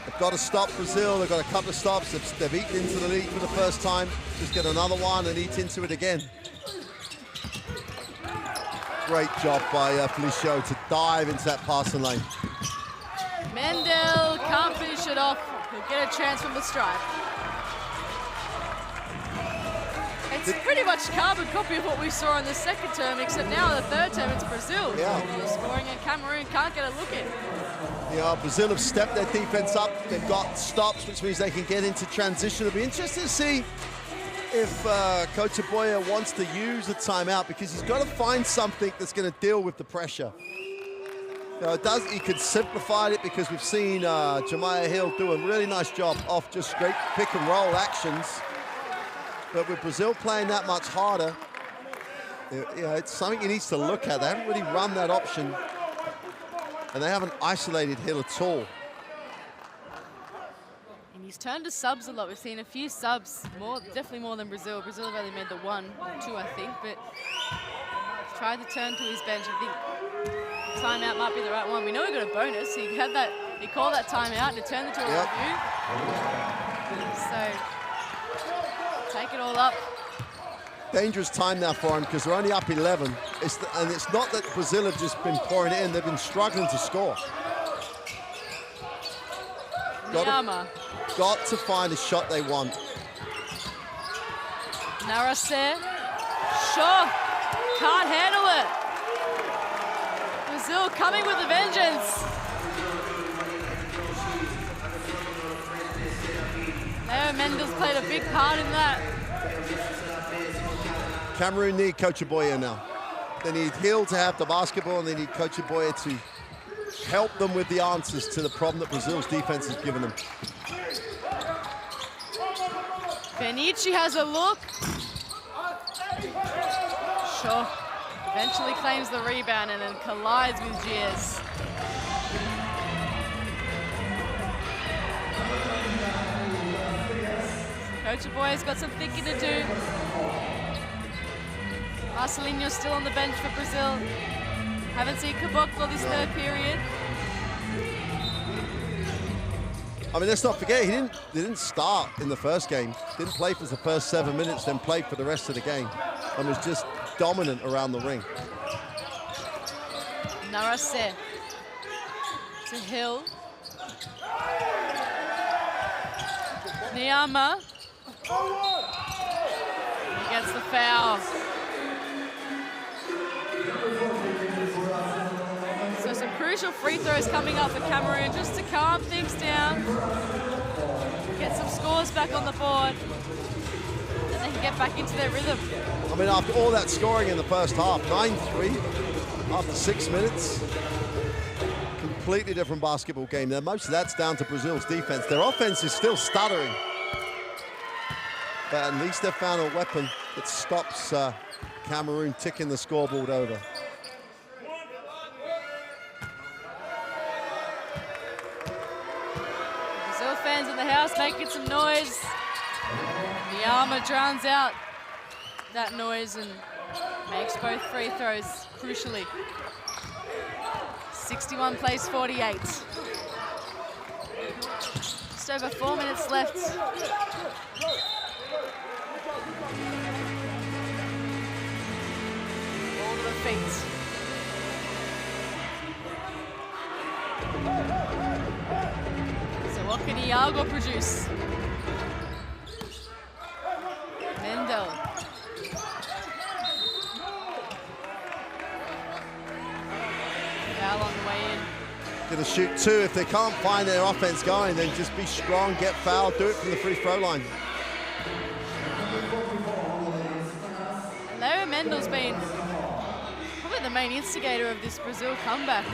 They've got to stop Brazil. They've got a couple of stops. They've eaten into the lead for the first time. Just get another one and eat into it again. Great job by Felicio to dive into that passing lane. Mendel can't finish it off. He'll get a chance from the stripe. It's pretty much a carbon copy of what we saw in the second term, except now in the third term it's Brazil. Yeah. Scoring, and Cameroon can't get a look in. Yeah, Brazil have stepped their defense up. They've got stops, which means they can get into transition. It'll be interesting to see if Coach Aboya wants to use a timeout, because he's got to find something that's going to deal with the pressure. You know, he could simplify it, because we've seen Jemiah Hill do a really nice job off just straight pick and roll actions. But with Brazil playing that much harder, it's something he needs to look at. They haven't really run that option, and they haven't isolated Hill at all. And he's turned to subs a lot. We've seen a few subs, definitely more than Brazil. Brazil have only made the 1 or 2, I think, but he's tried to turn to his bench. I think timeout might be the right one. We know he got a bonus. He called that timeout and it turned into a review. So take it all up. Dangerous time now for him, because they're only up 11. And it's not that Brazil have just been pouring it in. They've been struggling to score. Got to find a shot they want. Narase. Sure. Can't handle it. Brazil coming with a vengeance. Leo Mendel's played a big part in that. Cameroon need Coach Aboya now. They need Hill to have the basketball, and they need Coach Aboya to help them with the answers to the problem that Brazil's defense has given them. Benici has a look. Sure. Eventually claims the rebound and then collides with Giers. Coach Aboya's got some thinking to do. Marcelinho's still on the bench for Brazil. Haven't seen Caboclo this third period. I mean, let's not forget, he didn't start in the first game. Didn't play for the first 7 minutes, then played for the rest of the game, and was just dominant around the ring. Narase to Hill. Niama. He gets the foul. So some crucial free throws coming up for Cameroon just to calm things down, get some scores back on the board, and they can get back into their rhythm. I mean, after all that scoring in the first half, 9-3 after 6 minutes, completely different basketball game there. Most of that's down to Brazil's defense. Their offense is still stuttering, but at least they've found a weapon that stops Cameroon ticking the scoreboard over. Brazil fans in the house making some noise. Niama drowns out that noise and makes both free throws, crucially. 61 plays 48. Just over 4 minutes left. Ball to the feet. So what can Iago produce? Going to shoot 2. If they can't find their offense going, then just be strong, get fouled, do it from the free throw line. Leo Mendel's been probably the main instigator of this Brazil comeback.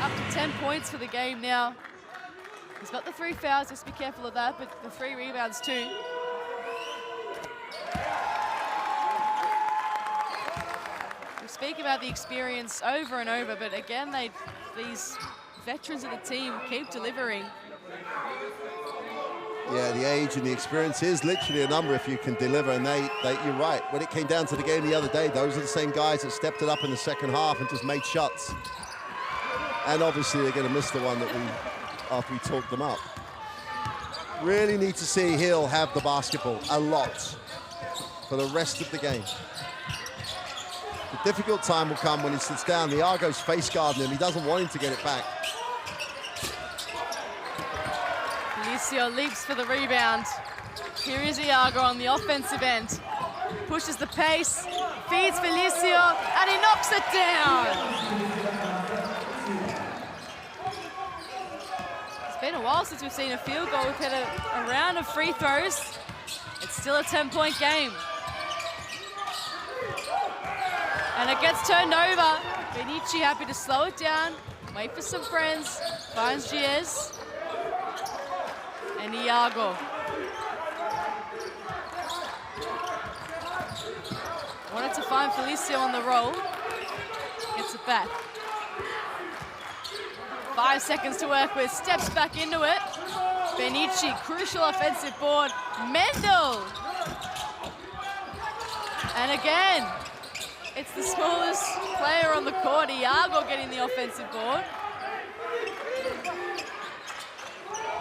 Up to 10 points for the game now. He's got the 3 fouls, just be careful of that, but the 3 rebounds too. We speak about the experience over and over, but again, these veterans of the team keep delivering. Yeah, the age and the experience is literally a number if you can deliver, and you're right. When it came down to the game the other day, those are the same guys that stepped it up in the second half and just made shots. And obviously they're going to miss the one that after we talked them up. Really need to see Hill have the basketball a lot for the rest of the game. The difficult time will come when he sits down. The Argo's face guarding him. He doesn't want him to get it back. Felicio leaps for the rebound. Here is Iago on the offensive end. Pushes the pace, feeds Felicio, and he knocks it down. It's been a while since we've seen a field goal. We've had a round of free throws. It's still a 10-point game. And it gets turned over. Benici happy to slow it down, wait for some friends, finds Gies. And Iago. Wanted to find Felicio on the roll. Gets it back. 5 seconds to work with, steps back into it. Benici, crucial offensive board. Mendel. And again, it's the smallest player on the court, Iago, getting the offensive board.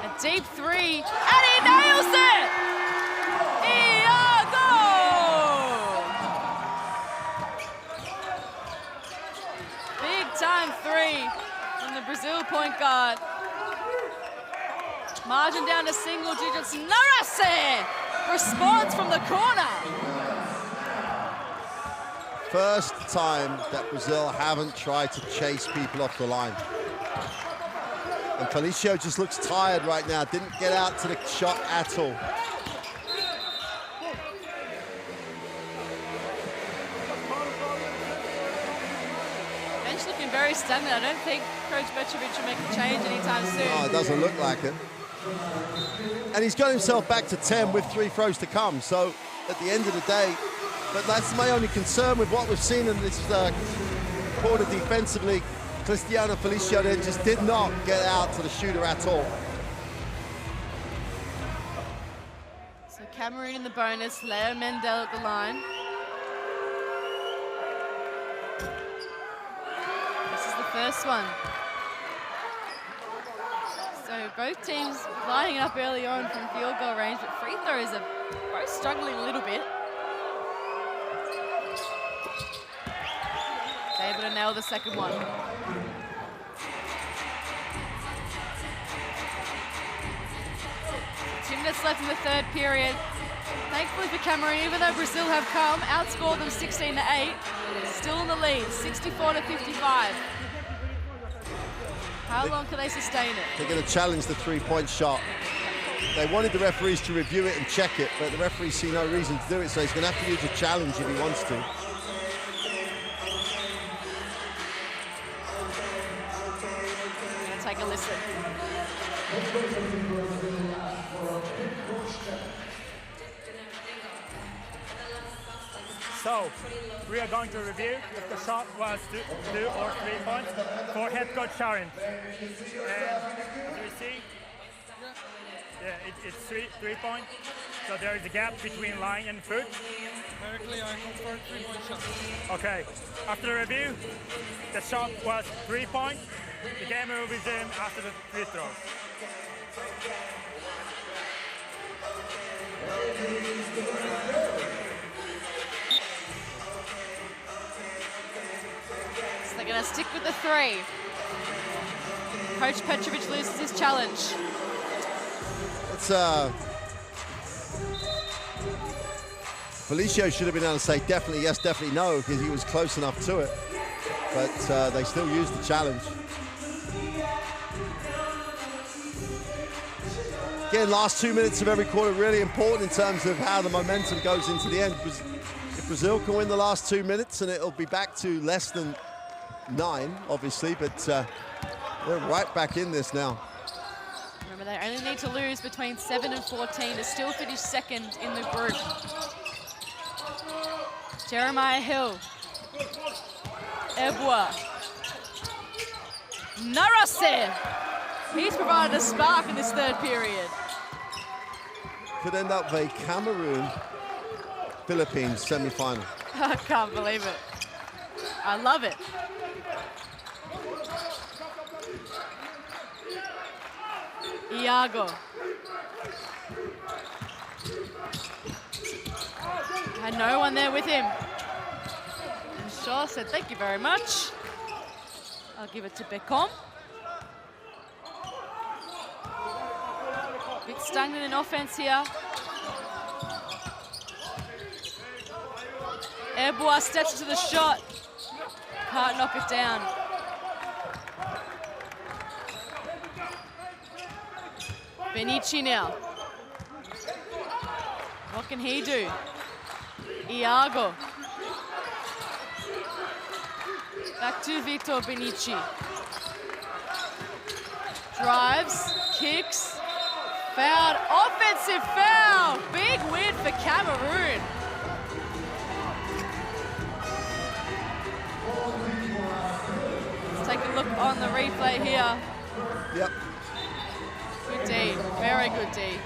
A deep 3, and he nails it! Iago! Big time 3 from the Brazil point guard. Margin down to single digits. Narase responds from the corner. First time that Brazil haven't tried to chase people off the line. And Felicio just looks tired right now. Didn't get out to the shot at all. Bench looking very stagnant. I don't think Coach Petrovic will make a change anytime soon. Oh, it doesn't look like it. And he's got himself back to 10 with 3 throws to come. So at the end of the day, but that's my only concern with what we've seen in this quarter defensively. Cristiano Felicio then just did not get out to the shooter at all. So Cameroon in the bonus, Leo Mendel at the line. This is the first one. So both teams lining up early on from field goal range, but free throws are both struggling a little bit. Able to nail the second one. 2 minutes left in the third period. Thankfully for Cameroon, even though Brazil have come, outscored them 16-8, still in the lead, 64-55. How long can they sustain it? They're going to challenge the 3-point shot. They wanted the referees to review it and check it, but the referees see no reason to do it, so he's going to have to use a challenge if he wants to. Take a listen. So, we are going to review if the shot was 2 or 3 points for head coach Sharon. And as we see, it's 3 points. So there is a gap between line and foot. Numerically, I confirm 3-point shot. Okay. After the review, the shot was 3 points. The game will resume after the free throws. So they're going to stick with the 3. Coach Petrovic loses his challenge. It's Felicio should have been able to say definitely yes, definitely no, because he was close enough to it. But they still used the challenge. Again, last 2 minutes of every quarter really important in terms of how the momentum goes into the end. If Brazil can win the last 2 minutes, and it'll be back to less than 9, obviously, but they're right back in this now. Remember, they only need to lose between 7 and 14 to still finish second in the group. Jeremiah Hill. Ebwa. Narase. He's provided a spark in this third period. Could end up with a Cameroon-Philippines semi-final. I can't believe it. I love it. Iago. Had no one there with him. And Shaw said, thank you very much. I'll give it to Beckham. Bit stagnant in offense here. Ebwa steps to the shot. Can't knock it down. Benici now. What can he do? Iago. Back to Victor Benici. Drives, kicks, fouled, offensive foul. Big win for Cameroon. Let's take a look on the replay here. Yep. Good D, very good D.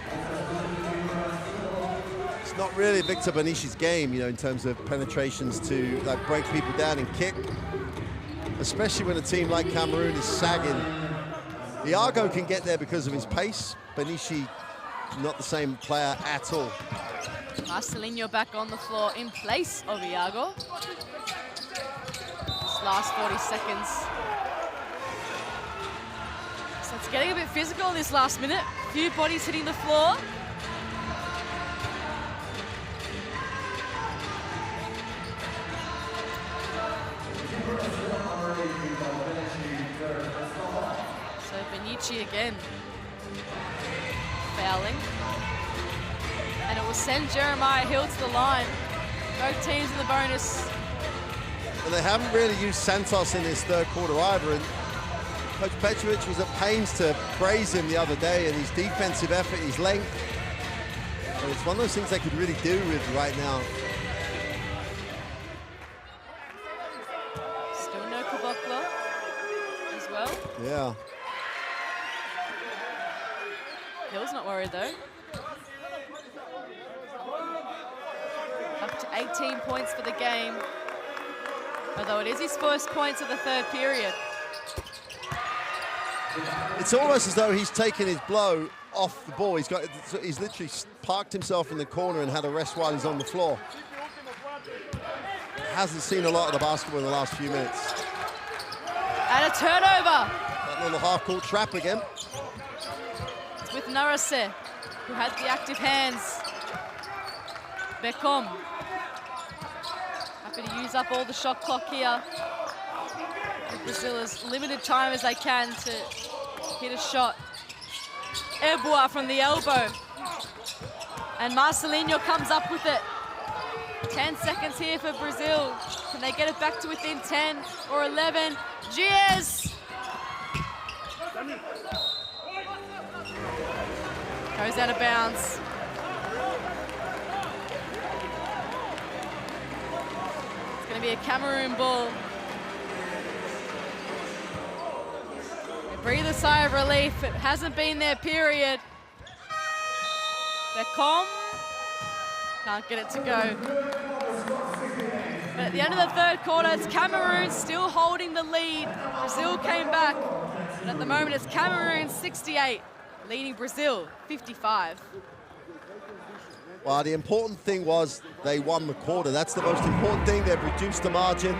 It's not really Victor Benici's game, you know, in terms of penetrations to like break people down and kick, especially when a team like Cameroon is sagging. Iago can get there because of his pace. Benici, not the same player at all. Marcelinho back on the floor in place of Iago. This last 40 seconds. So it's getting a bit physical this last minute. A few bodies hitting the floor. So Benici again fouling. And it will send Jeremiah Hill to the line. Both teams in the bonus. And they haven't really used Santos in this third quarter either. And Coach Petrovic was at pains to praise him the other day and his defensive effort, his length. And it's one of those things they could really do with right now. Still no Kabokla as well. Yeah. Hill's not worried though. Up to 18 points for the game. Although it is his first points of the third period. It's almost as though he's taken his blow off the ball. He's literally parked himself in the corner and had a rest while he's on the floor. Hasn't seen a lot of the basketball in the last few minutes. And a turnover. That little half-court trap again. It's with Narase, who had the active hands. Beckham. Happy to use up all the shot clock here. Brazil as limited time as they can to hit a shot. Ebwa from the elbow. And Marcelinho comes up with it. 10 seconds here for Brazil. Can they get it back to within 10 or 11? Gies! Goes out of bounds. It's going to be a Cameroon ball. Breathe a sigh of relief. It hasn't been their period. Beckham can't get it to go. But at the end of the third quarter, it's Cameroon still holding the lead. Brazil came back. But at the moment, it's Cameroon 68, leading Brazil 55. Well, the important thing was they won the quarter. That's the most important thing. They've reduced the margin,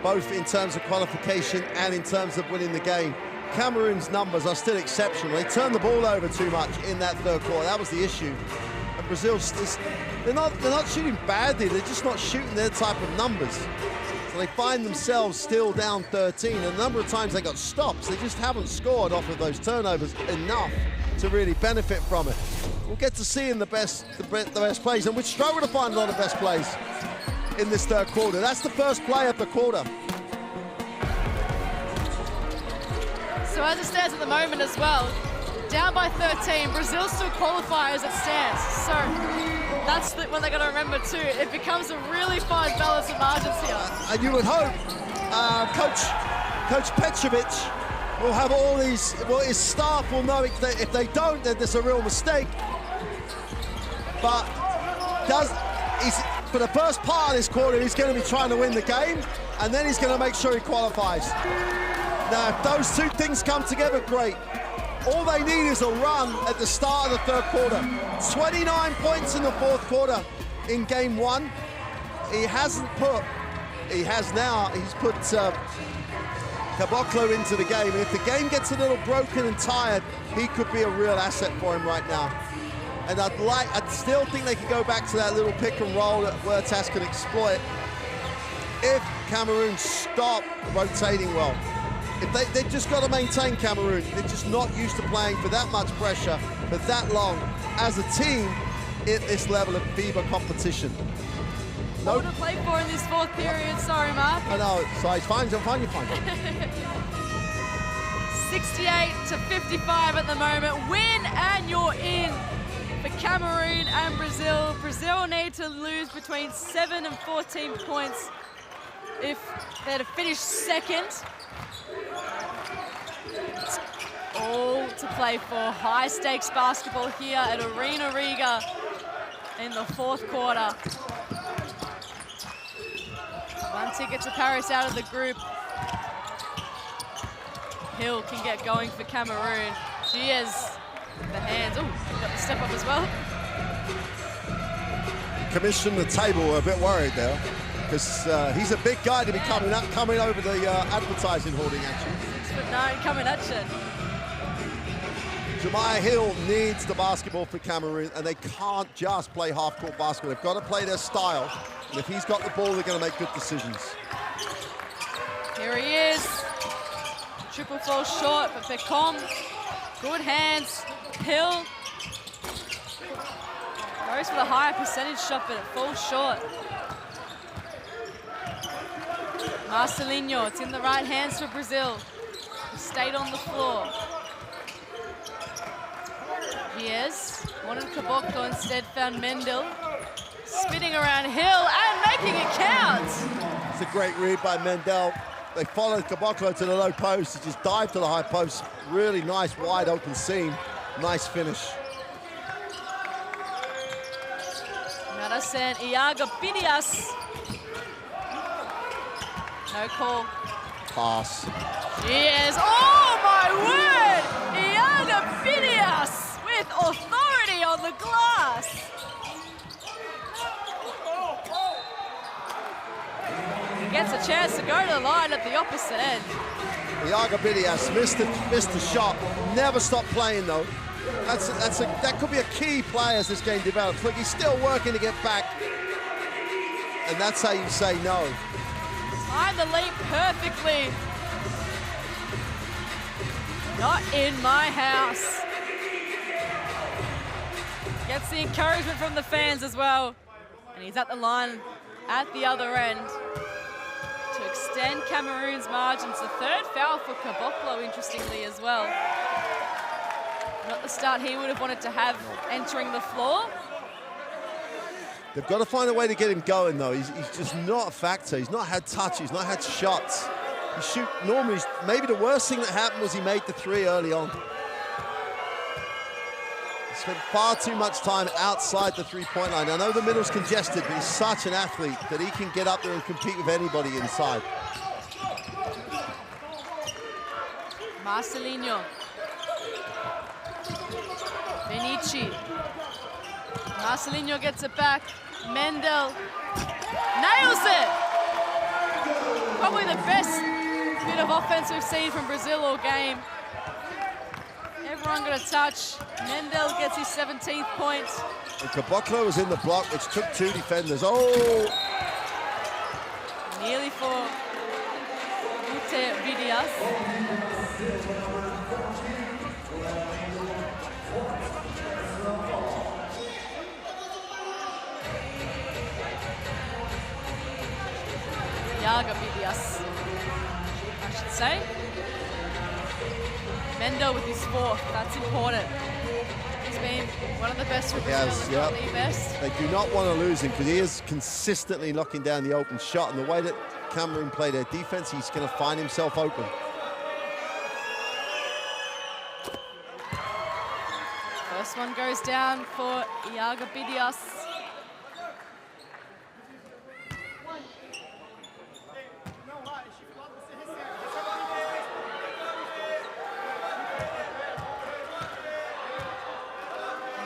both in terms of qualification and in terms of winning the game. Cameroon's numbers are still exceptional. They turned the ball over too much in that third quarter. That was the issue. And Brazil's they're not shooting badly. They're just not shooting their type of numbers. So they find themselves still down 13. And a number of times they got stops. They just haven't scored off of those turnovers enough to really benefit from it. We'll get to see in the best plays, and we struggle to find a lot of best plays in this third quarter. That's the first play of the quarter. So as it stands at the moment as well, down by 13, Brazil still qualify as it stands. So that's what they're going to remember too. It becomes a really fine balance of margins here. And you would hope Coach Petrovic will have all these, well, his staff will know if they don't, then there's a real mistake. But for the first part of this quarter, he's going to be trying to win the game, and then he's going to make sure he qualifies. Now, if those two things come together, great. All they need is a run at the start of the third quarter. 29 points in the fourth quarter in game one. He's put Caboclo into the game. And if the game gets a little broken and tired, he could be a real asset for him right now. And I'd still think they could go back to that little pick and roll that Huertas can exploit if Cameroon stop rotating well. If they've just got to maintain Cameroon. They're just not used to playing for that much pressure for that long as a team at this level of FIBA competition. No to play for in this fourth period. Sorry, Mark. I know. Sorry, it's fine. You're fine. 68-55 at the moment. Win and you're in for Cameroon and Brazil. Brazil need to lose between 7 and 14 points if they're to finish second. It's all to play for. High stakes basketball here at Arena Riga in the fourth quarter. One ticket to Paris out of the group. Hill can get going for Cameroon. She has the hands. Oh, got the step up as well. Commission the table were a bit worried there because he's a big guy to be coming over the advertising hoarding action. 6'9" coming at you. Jemiah Hill needs the basketball for Cameroon, and they can't just play half-court basketball. They've got to play their style, and if he's got the ball, they're going to make good decisions. Here he is. Triple falls short, but Becom, good hands. Hill goes for the higher percentage shot, but it falls short. Marcelinho, it's in the right hands for Brazil. He stayed on the floor. Here's wanted Caboclo, instead found Mendel. Spinning around Hill and making it count. It's a great read by Mendel. They followed Caboclo to the low post. He just dived to the high post. Really nice wide open seam. Nice finish. Narasen Iago Pinias. No call. Pass. She is, oh my word! Iago Pinias with authority on the glass. He gets a chance to go to the line at the opposite end. Iago Pinias missed the shot. Never stopped playing though. That could be a key play as this game develops. Look, he's still working to get back. And that's how you say no. Timed the leap perfectly. Not in my house. Gets the encouragement from the fans as well. And he's at the line at the other end to extend Cameroon's margins. The third foul for Caboclo, interestingly, as well. Not the start he would have wanted to have entering the floor. They've got to find a way to get him going, though. He's just not a factor. He's not had touch. He's not had shots. Normally, maybe the worst thing that happened was he made the three early on. He spent far too much time outside the three-point line. I know the middle's congested, but he's such an athlete that he can get up there and compete with anybody inside. Marcelinho. Benici. Marcelinho gets it back. Mendel nails it. Probably the best bit of offense we've seen from Brazil all game. Everyone got a touch. Mendel gets his 17th point. And Caboclo was in the block, which took two defenders. Oh! Nearly for Ute Vidias. Iago Vidias, I should say. Mendo with his 4th, that's important. He's been one of the best for Brazil, if not the best. They do not want to lose him because he is consistently knocking down the open shot, and the way that Cameroon play their defense, he's going to find himself open. First one goes down for Iago Vidias.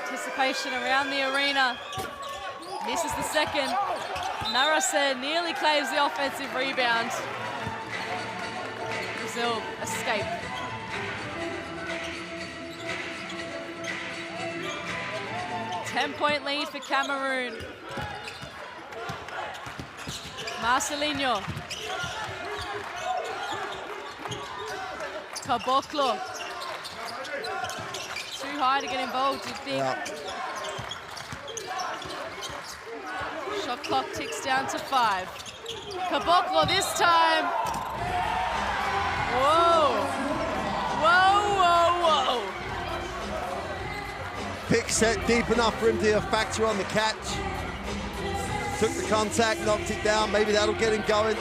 Anticipation around the arena. Misses the second. Narase nearly claims the offensive rebound. Brazil escape. Ten-point lead for Cameroon. Marcelinho. Caboclo. Too high to get involved, you'd think. Yeah. Shot clock ticks down to 5. Caboclo this time. Whoa. Whoa, whoa, whoa. Pick set deep enough for him to factor on the catch. Took the contact, knocked it down. Maybe that'll get him going.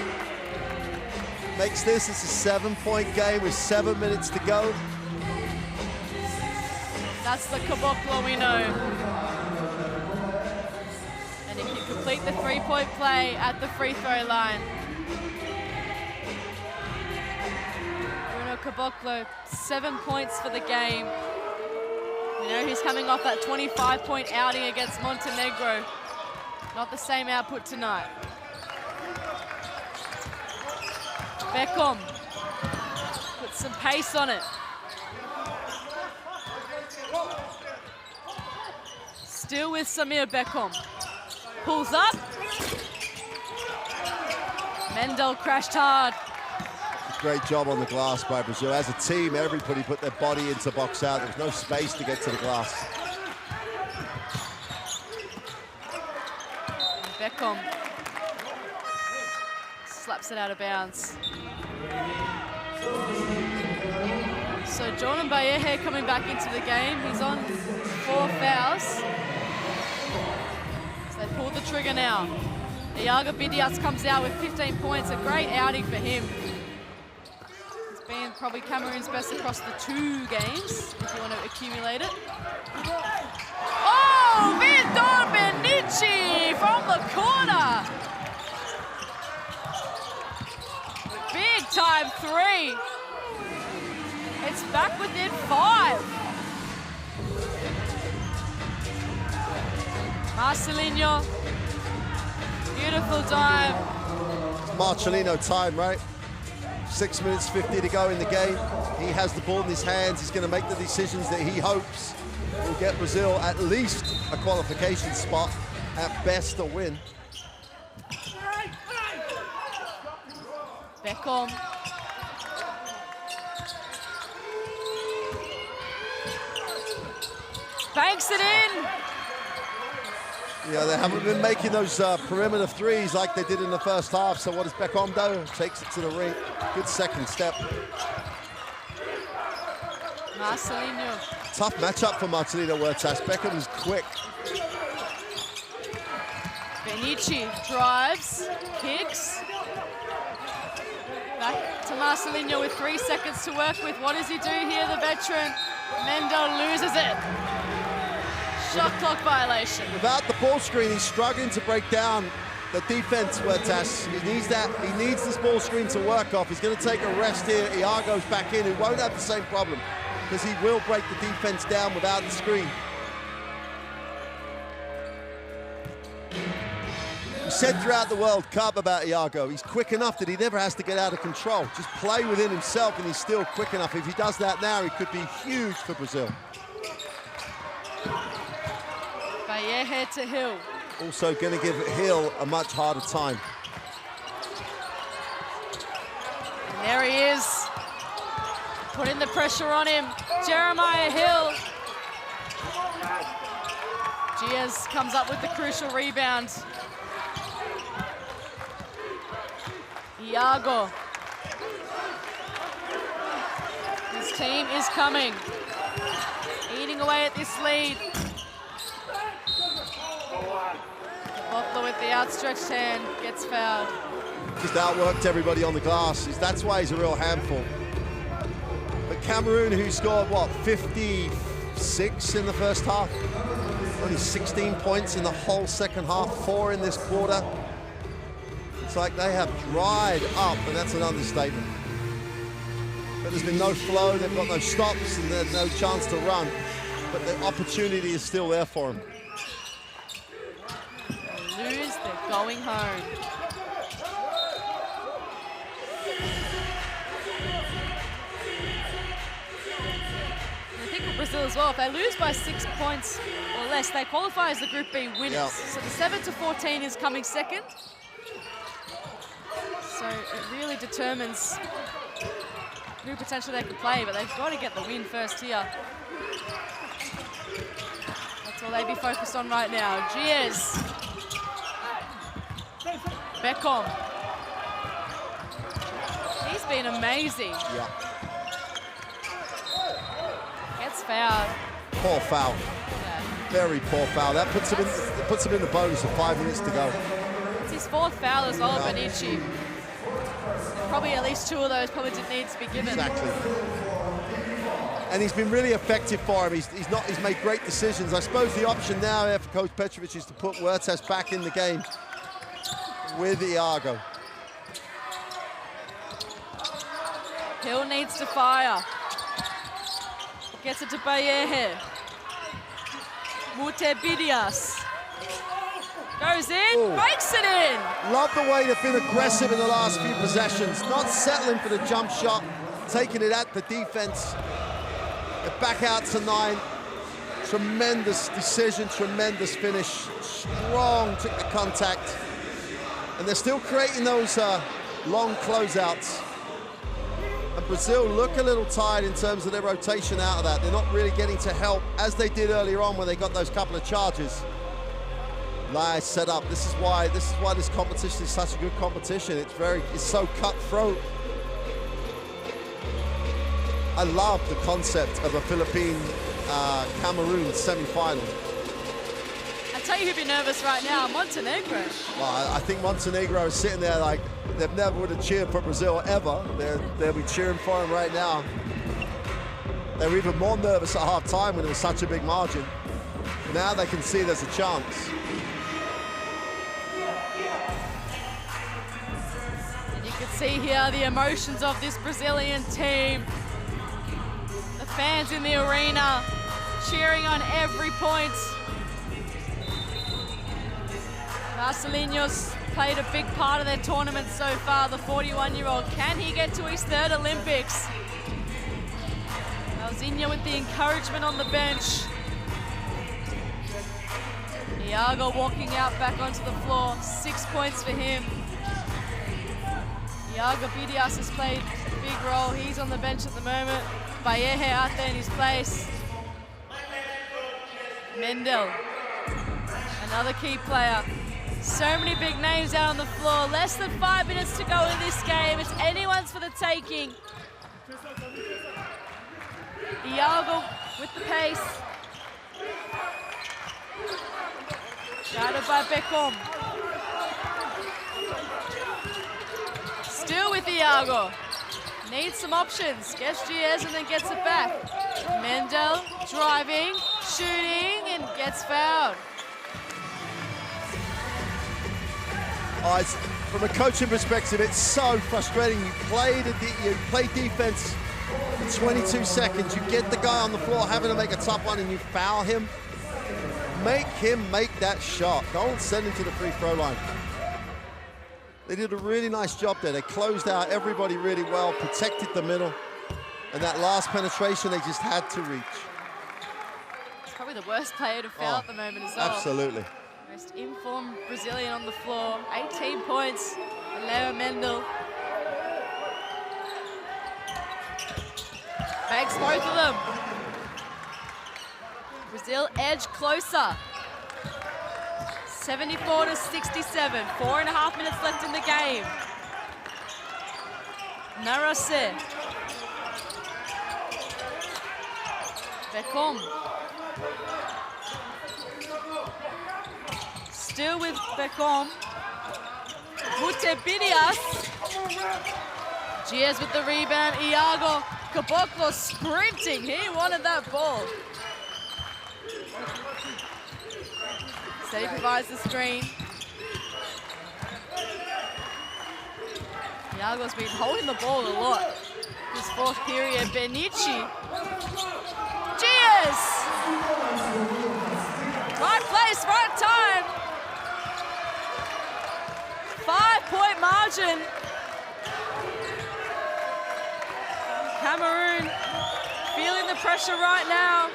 Makes this, it's a 7-point game with 7 minutes to go. That's the Caboclo we know. And he can complete the 3-point play at the free throw line. Bruno Caboclo, 7 points for the game. You know, he's coming off that 25-point outing against Montenegro. Not the same output tonight. Beckham puts some pace on it. Still with Samir Beckham. Pulls up. Mendel crashed hard. Great job on the glass by Brazil. As a team, everybody put their body into box out. There was no space to get to the glass. Beckham slaps it out of bounds. So Jordan Bayehe coming back into the game. He's on 4 fouls. So they pulled the trigger now. Iago Vidias comes out with 15 points. A great outing for him. He's been probably Cameroon's best across the 2 games, if you want to accumulate it. Oh, Victor Benici from the corner. Big time 3. It's back within 5. Marcelinho. Beautiful dive. Marcelino time, right? 6 minutes 50 to go in the game. He has the ball in his hands. He's going to make the decisions that he hopes will get Brazil at least a qualification spot, at best a win. Beckham. Banks it in. Yeah, they haven't been making those perimeter threes like they did in the first half. So what does Beckham do? Takes it to the ring. Good second step. Marcelinho. Tough matchup for Marcelino Huertas. Beckham is quick. Benici drives, kicks. Back to Marcelinho with 3 seconds to work with. What does he do here, the veteran? Mendo loses it. Shot clock violation. Without the ball screen, he's struggling to break down the defense, Huertas. He needs that. He needs this ball screen to work off. He's going to take a rest here. Iago's back in. He won't have the same problem because he will break the defense down without the screen. We said throughout the World Cup about Iago, he's quick enough that he never has to get out of control. Just play within himself and he's still quick enough. If he does that now, he could be huge for Brazil. Bayehe to Hill. Also going to give Hill a much harder time. There he is. Putting the pressure on him. Jeremiah Hill. Giaz comes up with the crucial rebound. Iago. His team is coming. Eating away at this lead. Butler with the outstretched hand gets fouled. Just outworked everybody on the glass. That's why he's a real handful. But Cameroon, who scored, what, 56 in the first half? Only 16 points in the whole second half, 4 in this quarter. It's like they have dried up, and that's an understatement. But there's been no flow, they've got no stops, and there's no chance to run. But the opportunity is still there for them. They lose, they're going home. Brazil as well, if they lose by 6 points or less, they qualify as the Group B winners. Yep. So the 7-14 is coming second. So it really determines who potentially they could play, but they've got to get the win first here. That's all they'd be focused on right now. Giaz. Beckham. He's been amazing. Yeah. Gets fouled. Poor foul. Yeah. Very poor foul. That puts him in the bonus with 5 minutes to go. It's his 4th foul as well, Benici. Probably at least 2 of those probably didn't need to be given. Exactly. And he's been really effective for him. He's made great decisions. I suppose the option now here for Coach Petrovic is to put Huertas back in the game with Iago. Hill needs to fire. Gets it to Bayehe. Mute-Bidias. Goes in, Ooh. breaks it in. Love the way they've been aggressive in the last few possessions. Not settling for the jump shot, taking it at the defense. They're back out to 9. Tremendous decision, tremendous finish. Strong, took the contact. And they're still creating those long closeouts. And Brazil look a little tired in terms of their rotation out of that. They're not really getting to help as they did earlier on when they got those couple of charges. Nice setup. This is why this competition is such a good competition. It's so cutthroat. I love the concept of a Philippine-Cameroon semi-final. I tell you who'd be nervous right now, Montenegro. Well, I think Montenegro is sitting there like they've never would have cheered for Brazil ever. They'll be cheering for him right now. They were even more nervous at half-time when it was such a big margin. Now they can see there's a chance. And you can see here the emotions of this Brazilian team. The fans in the arena cheering on every point. Marcelinho's played a big part of their tournament so far, the 41-year-old. Can he get to his 3rd Olympics? Alzinho with the encouragement on the bench. Iago walking out back onto the floor, 6 points for him. Iago Bidias has played a big role. He's on the bench at the moment. Bayehe out there in his place. Mendel, another key player. So many big names out on the floor. Less than 5 minutes to go in this game. It's anyone's for the taking. Iago with the pace. Guarded by Beckham. Still with Iago. Needs some options. Gets Giaz and then gets it back. Mendel driving, shooting, and gets fouled. Oh, from a coaching perspective, it's so frustrating. You play defense for 22 seconds. You get the guy on the floor having to make a tough one, and you foul him. Make him make that shot. Don't send him to the free throw line. They did a really nice job there. They closed out everybody really well, protected the middle, and that last penetration they just had to reach. It's probably the worst player to foul at the moment as well. Absolutely. Most informed Brazilian on the floor. 18 points. Leo Mendel. Fakes both of them. Brazil edge closer. 74-67. 4.5 minutes left in the game. Narase. Beckham. Still with Beckham. Mutebidias. Giaz with the rebound. Iago Caboclo sprinting. He wanted that ball. So he provides the screen. Iago's been holding the ball a lot this fourth period. Benici. Giaz! Right place, right time. 5-point margin. Cameroon feeling the pressure right now.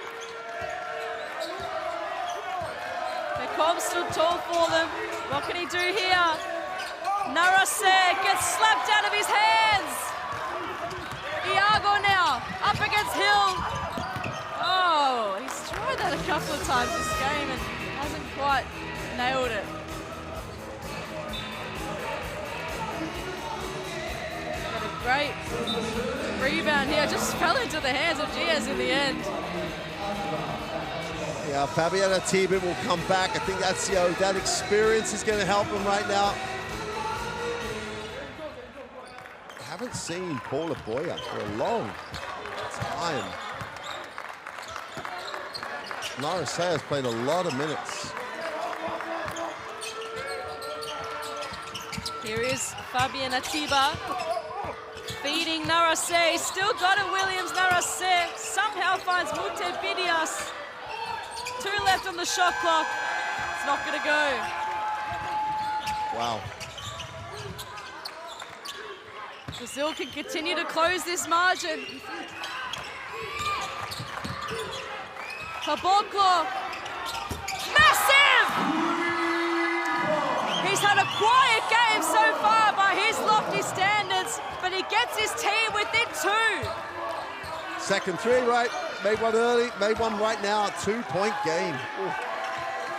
Beckham stood tall for them. What can he do here? Narase gets slapped out of his hands. Iago now up against Hill. Oh, he's tried that a couple of times this game and hasn't quite nailed it. Got a great rebound here. Just fell into the hands of Giaz in the end. Yeah, Fabiana Tibet will come back. I think that's, that experience is going to help him right now. I haven't seen Paula Boya for a long time. Narase has played a lot of minutes. Here is Fabian Atiba feeding Narase. Still got it, Williams. Narase somehow finds Mutebidias. 2 left on the shot clock. It's not going to go. Wow. Brazil can continue to close this margin. Caboclo. Massive! He's had a quiet game so far by his lofty standards, but he gets his team within 2. Second three, right? Made one early, made one right now. 2-point game. Ooh.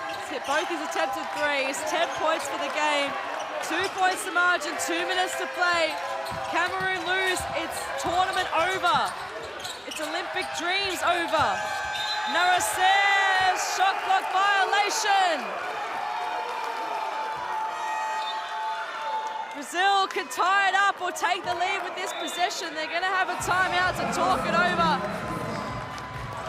He's hit both his attempted threes. 10 points for the game. 2 points the margin, 2 minutes to play. Cameroon lose, it's tournament over. It's Olympic dreams over. Narase, shot clock violation. Brazil can tie it up or take the lead with this possession. They're going to have a timeout to talk it over.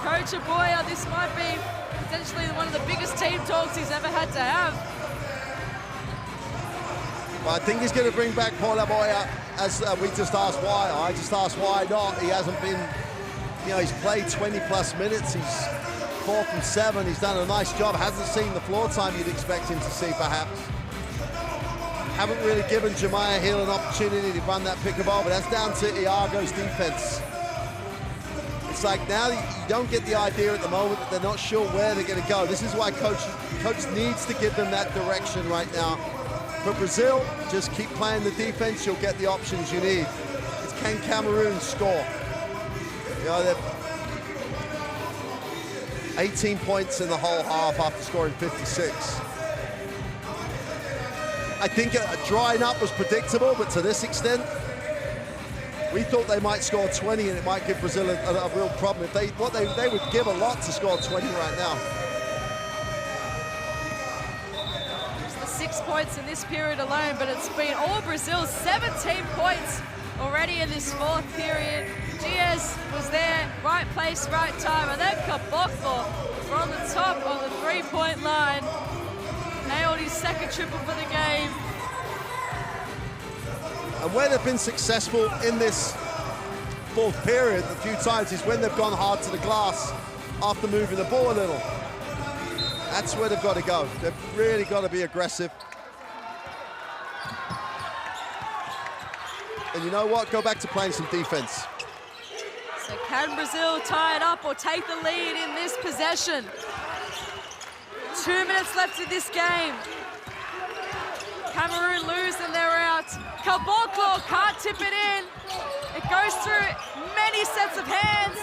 Coach Aboya, this might be potentially one of the biggest team talks he's ever had to have. Well, I think he's going to bring back Paul Aboya, as we just asked why. I just asked why not. He hasn't been, he's played 20-plus minutes. He's 4 from 7. He's done a nice job. Hasn't seen the floor time you'd expect him to see, perhaps. Haven't really given Jemiah Hill an opportunity to run that pick and roll, but that's down to Iago's defense. It's like now you don't get the idea at the moment that they're not sure where they're going to go. This is why coach needs to give them that direction right now. For Brazil, just keep playing the defense, you'll get the options you need. It's can Cameroon score? They're 18 points in the whole half after scoring 56. I think drying up was predictable, but to this extent, we thought they might score 20 and it might give Brazil a real problem. If they would give a lot to score 20 right now. It's the 6 points in this period alone, but it's been all Brazil, 17 points already in this fourth period. Giaz was there, right place, right time, and then Caboclo from the top of the three-point line. Nailed his second triple for the game. And where they've been successful in this fourth period a few times is when they've gone hard to the glass after moving the ball a little. That's where they've got to go. They've really got to be aggressive. And you know what? Go back to playing some defense. So can Brazil tie it up or take the lead in this possession? 2 minutes left in this game. Cameroon lose and they're out. Caboclo can't tip it in. It goes through many sets of hands.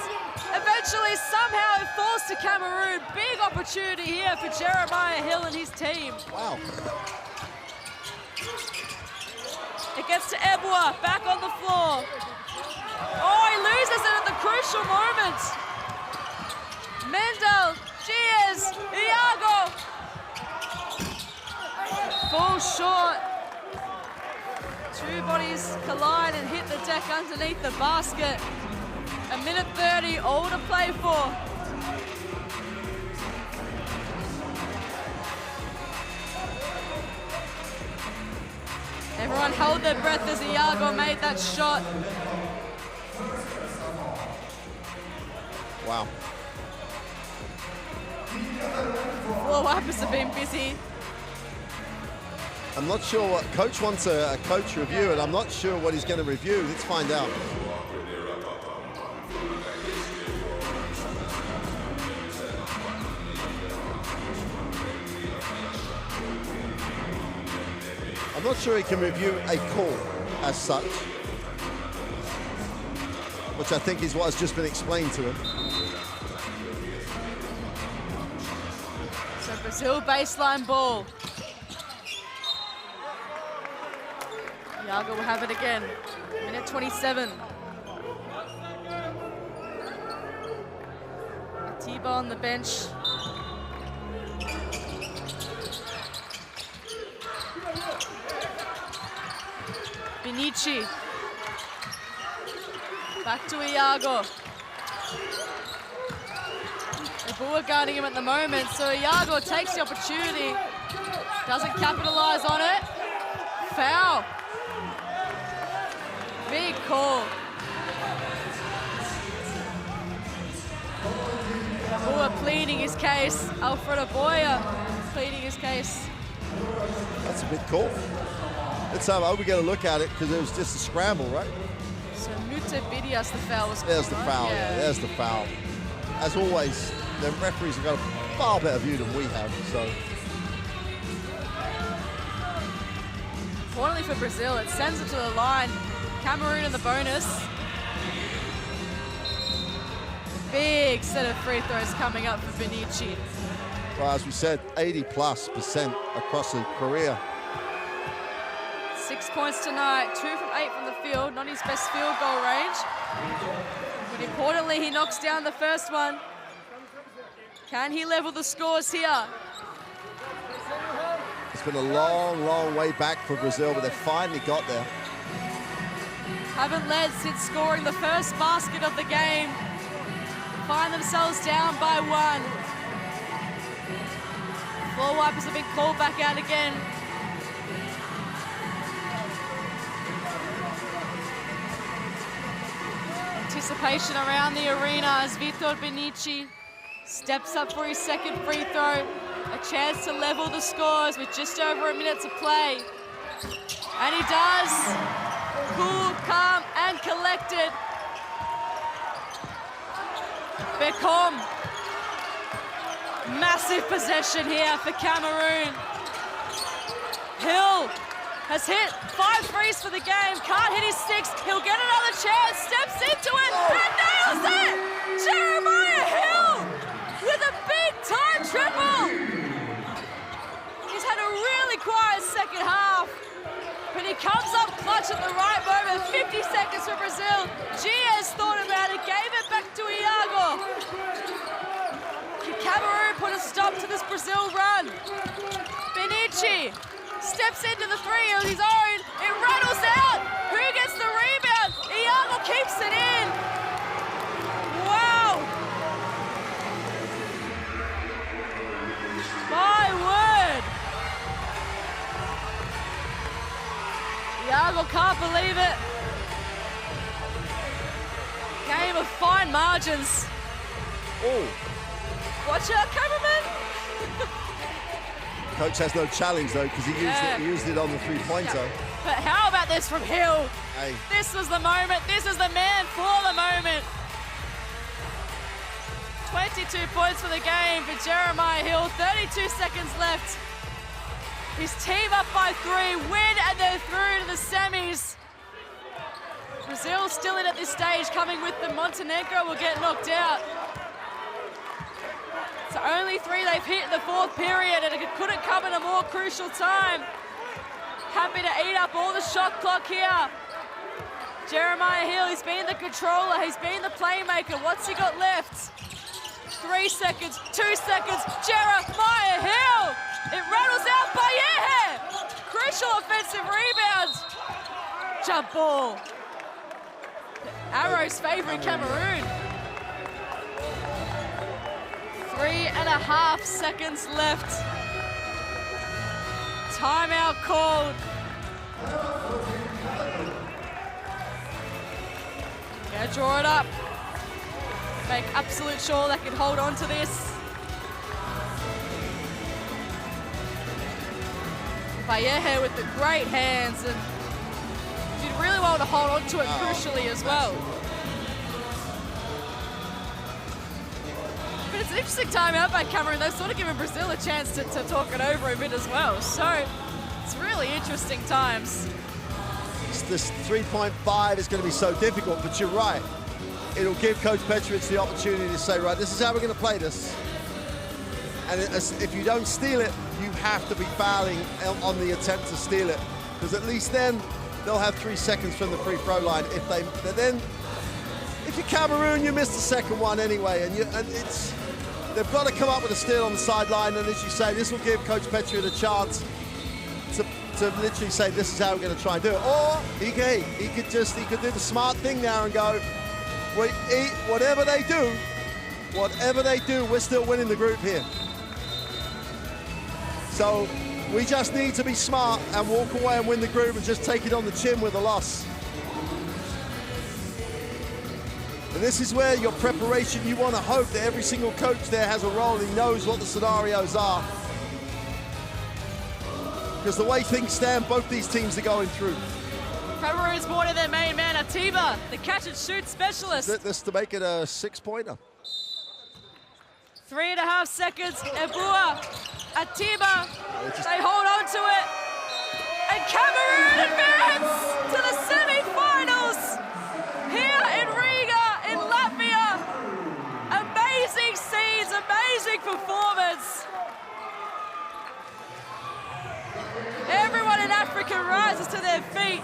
Eventually, somehow, it falls to Cameroon. Big opportunity here for Jeremiah Hill and his team. Wow. It gets to Ebwa, back on the floor. Oh, he loses it at the crucial moment. Mendel, Giaz, Iago. Fall short. Two bodies collide and hit the deck underneath the basket. A minute 30, all to play for. Everyone held their breath as Iago made that shot. Wow. Floor wipers have been busy. I'm not sure what coach wants a coach review, and I'm not sure what he's going to review. Let's find out. I'm not sure he can review a call as such, which I think is what has just been explained to him. So Brazil baseline ball. Iago will have it again. Minute 27. Atiba on the bench. Benici. Back to Iago. Ebua guarding him at the moment, so Iago takes the opportunity. Doesn't capitalize on it. Foul. Big call. Ebua pleading his case. Alfredo Boya pleading his case. That's a big call. Let's have, I hope we get a look at it because it was just a scramble, right? So Mute Bidias, the foul was called. There's the foul, yeah, there's the foul. As always, the referees have got a far better view than we have, so. Importantly for Brazil, it sends it to the line. Cameroon in the bonus. Big set of free throws coming up for Benici. Well, as we said, 80+% across the career. 6 points tonight, 2 from 8 from the field, not his best field goal range. But importantly, he knocks down the first one. Can he level the scores here? It's been a long, long way back for Brazil, but they finally got there. Haven't led since scoring the first basket of the game. Find themselves down by 1. Floor wipers have been called back out again. Anticipation around the arena as Vitor Benici steps up for his second free throw. A chance to level the scores with just over a minute to play. And he does. Cool, calm, and collected. Beckham. Massive possession here for Cameroon. Hill has hit 5 threes for the game, can't hit his 6th. He'll get another chance, steps into it, and nails it! Jeremiah Hill with a big-time triple! He's had a really quiet second half, but he comes up clutch at the right moment. 50 seconds for Brazil. Giaz thought about it, gave it back to Iago. Can Cameroon put a stop to this Brazil run? Benici steps into the three of his own. It rattles out. Who gets the rebound? Iago keeps it in. Wow. My word. Iago can't believe it. Game of fine margins. Oh. Watch out, cameraman. Coach has no challenge though because he used it on the three-pointer. Yeah. But how about this from Hill? Hey. This was the moment. This is the man for the moment. 22 points for the game for Jeremiah Hill. 32 seconds left. His team up by 3, win, and they're through to the semis. Brazil still in at this stage, coming with the Montenegro will get knocked out. So only 3 they've hit in the 4th period, and it couldn't come at a more crucial time. Happy to eat up all the shot clock here. Jeremiah Hill, he's been the controller, he's been the playmaker. What's he got left? 3 seconds, 2 seconds, Jeremiah Hill! It rattles out Bayehe! Crucial offensive rebound. Jump ball. The arrows favouring Cameroon. 3.5 seconds left. Timeout called. Gonna draw it up. Make absolute sure they can hold on to this. Bayehe with the great hands and did really well to hold on to it crucially as well. But it's an interesting timeout by Cameroon. They've sort of given Brazil a chance to talk it over a bit as well. So it's really interesting times. This 3.5 is going to be so difficult, but you're right. It'll give Coach Petrovic the opportunity to say, right, this is how we're going to play this. And if you don't steal it, you have to be fouling on the attempt to steal it, because at least then they'll have 3 seconds from the free throw line. If you're Cameroon, you miss the second one anyway, and they've got to come up with a steal on the sideline. And as you say, this will give Coach Petrovic a chance to literally say, this is how we're going to try and do it. Or he could do the smart thing now and go, whatever they do, we're still winning the group here. So we just need to be smart and walk away and win the group and just take it on the chin with a loss. And this is where your preparation, you want to hope that every single coach there has a role, he knows what the scenarios are. Because the way things stand, both these teams are going through. Cameroon's more to their main man, Atiba, the catch and shoot specialist. This to make it a 6-pointer. 3.5 seconds, Ebua, Atiba, they hold on to it. And Cameroon advance to the semi-finals here in Riga, in Latvia. Amazing scenes, amazing performance. Everyone in Africa rises to their feet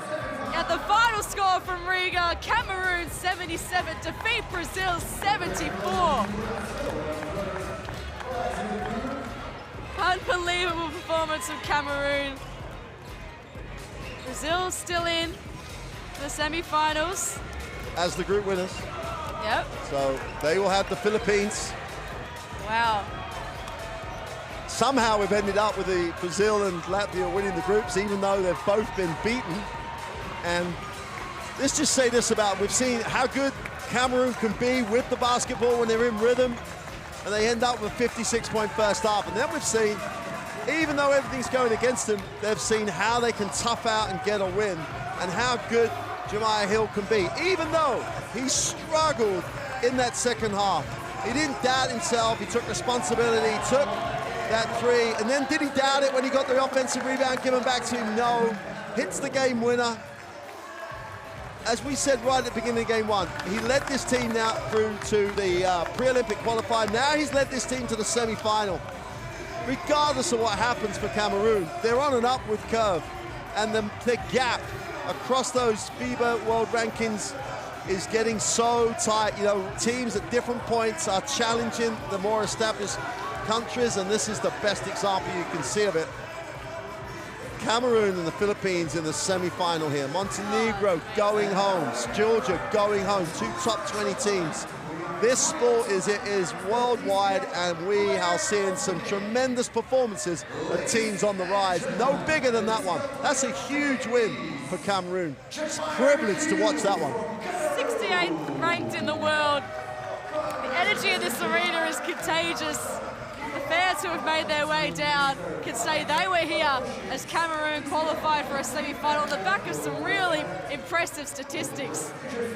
at the final score from Riga. Cameroon 77, defeat Brazil 74. Unbelievable performance of Cameroon. Brazil still in the semi-finals. As the group winners. Yep. So they will have the Philippines. Wow. Somehow we've ended up with the Brazil and Latvia winning the groups, even though they've both been beaten. And let's just say this about, we've seen how good Cameroon can be with the basketball when they're in rhythm, and they end up with a 56-point first half. And then we've seen, even though everything's going against them, they've seen how they can tough out and get a win, and how good Jeremiah Hill can be. Even though he struggled in that second half, he didn't doubt himself, he took responsibility, he took that three, and then did he doubt it when he got the offensive rebound given back to him? No. Hits the game winner. As we said right at the beginning of game one, he led this team now through to the pre-Olympic qualifier. Now he's led this team to the semi-final. Regardless of what happens for Cameroon, they're on an upward curve, and the gap across those FIBA world rankings is getting so tight. You know, teams at different points are challenging the more established countries, and this is the best example you can see of it. Cameroon and the Philippines in the semi-final here. Montenegro going home. Georgia going home. 2 top 20 teams. This sport is worldwide, and we are seeing some tremendous performances of teams on the rise. No bigger than that one. That's a huge win for Cameroon. It's a privilege to watch that one. 68th ranked in the world. The energy in this arena is contagious. The fans who have made their way down can say they were here as Cameroon qualified for a semi-final on the back of some really impressive statistics.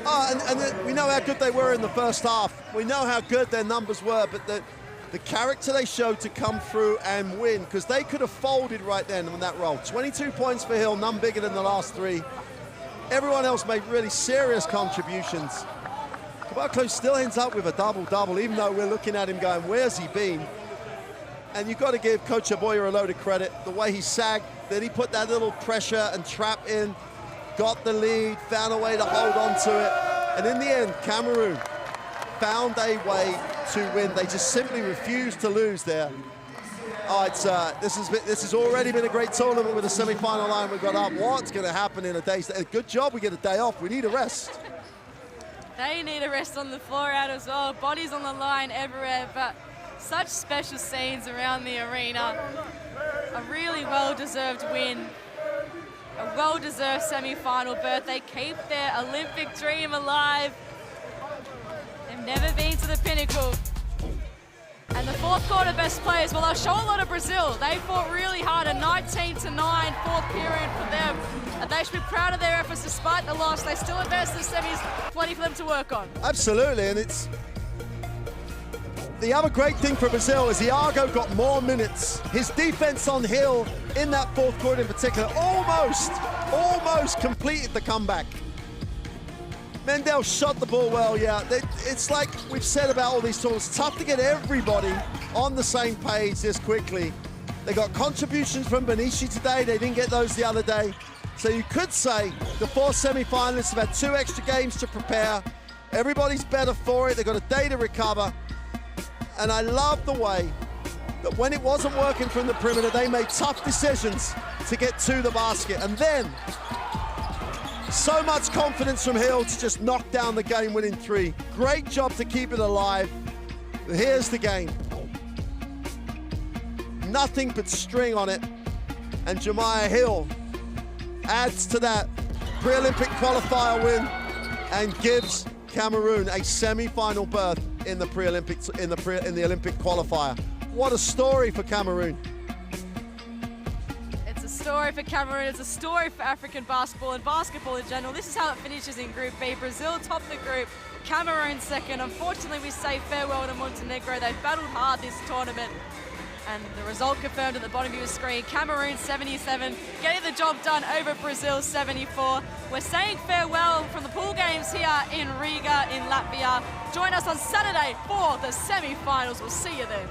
And we know how good they were in the first half. We know how good their numbers were, but the character they showed to come through and win, because they could have folded right then in that role. 22 points for Hill, none bigger than the last three. Everyone else made really serious contributions. Caboclo still ends up with a double-double, even though we're looking at him going, where's he been? And you've got to give Coach Aboya a load of credit. The way he sagged, that he put that little pressure and trap in, got the lead, found a way to hold on to it. And in the end, Cameroon found a way to win. They just simply refused to lose there. Oh, this has already been a great tournament with a semi-final line we've got up. What's going to happen in a day? Good job we get a day off. We need a rest. They need a rest on the floor out as well. Bodies on the line everywhere, but such special scenes around the arena. A really well-deserved win. A well-deserved semi-final berth. They keep their Olympic dream alive. They've never been to the pinnacle. And the fourth quarter best players, well, they'll show a lot of Brazil. They fought really hard, a 19-9 fourth period for them. And they should be proud of their efforts despite the loss. They still advance to the semis, plenty for them to work on. Absolutely, and it's... The other great thing for Brazil is Iago got more minutes. His defense on Hill in that fourth quarter in particular almost completed the comeback. Mendel shot the ball well, yeah. It's like we've said about all these tournaments, tough to get everybody on the same page this quickly. They got contributions from Benici today, they didn't get those the other day. So you could say the 4 semi-finalists have had 2 extra games to prepare. Everybody's better for it, they've got a day to recover. And I love the way that when it wasn't working from the perimeter, they made tough decisions to get to the basket. And then, so much confidence from Hill to just knock down the game-winning 3. Great job to keep it alive. Here's the game. Nothing but string on it. And Jemiah Hill adds to that pre-Olympic qualifier win and gives Cameroon a semi-final berth in the pre-Olympics, in the Olympic qualifier. What a story for Cameroon. It's a story for Cameroon, it's a story for African basketball and basketball in general. This is how it finishes in Group B. Brazil top the group, Cameroon second. Unfortunately, we say farewell to Montenegro. They've battled hard this tournament. And the result confirmed at the bottom of your screen. Cameroon 77, getting the job done over Brazil 74. We're saying farewell from the pool games here in Riga in Latvia. Join us on Saturday for the semi-finals. We'll see you then.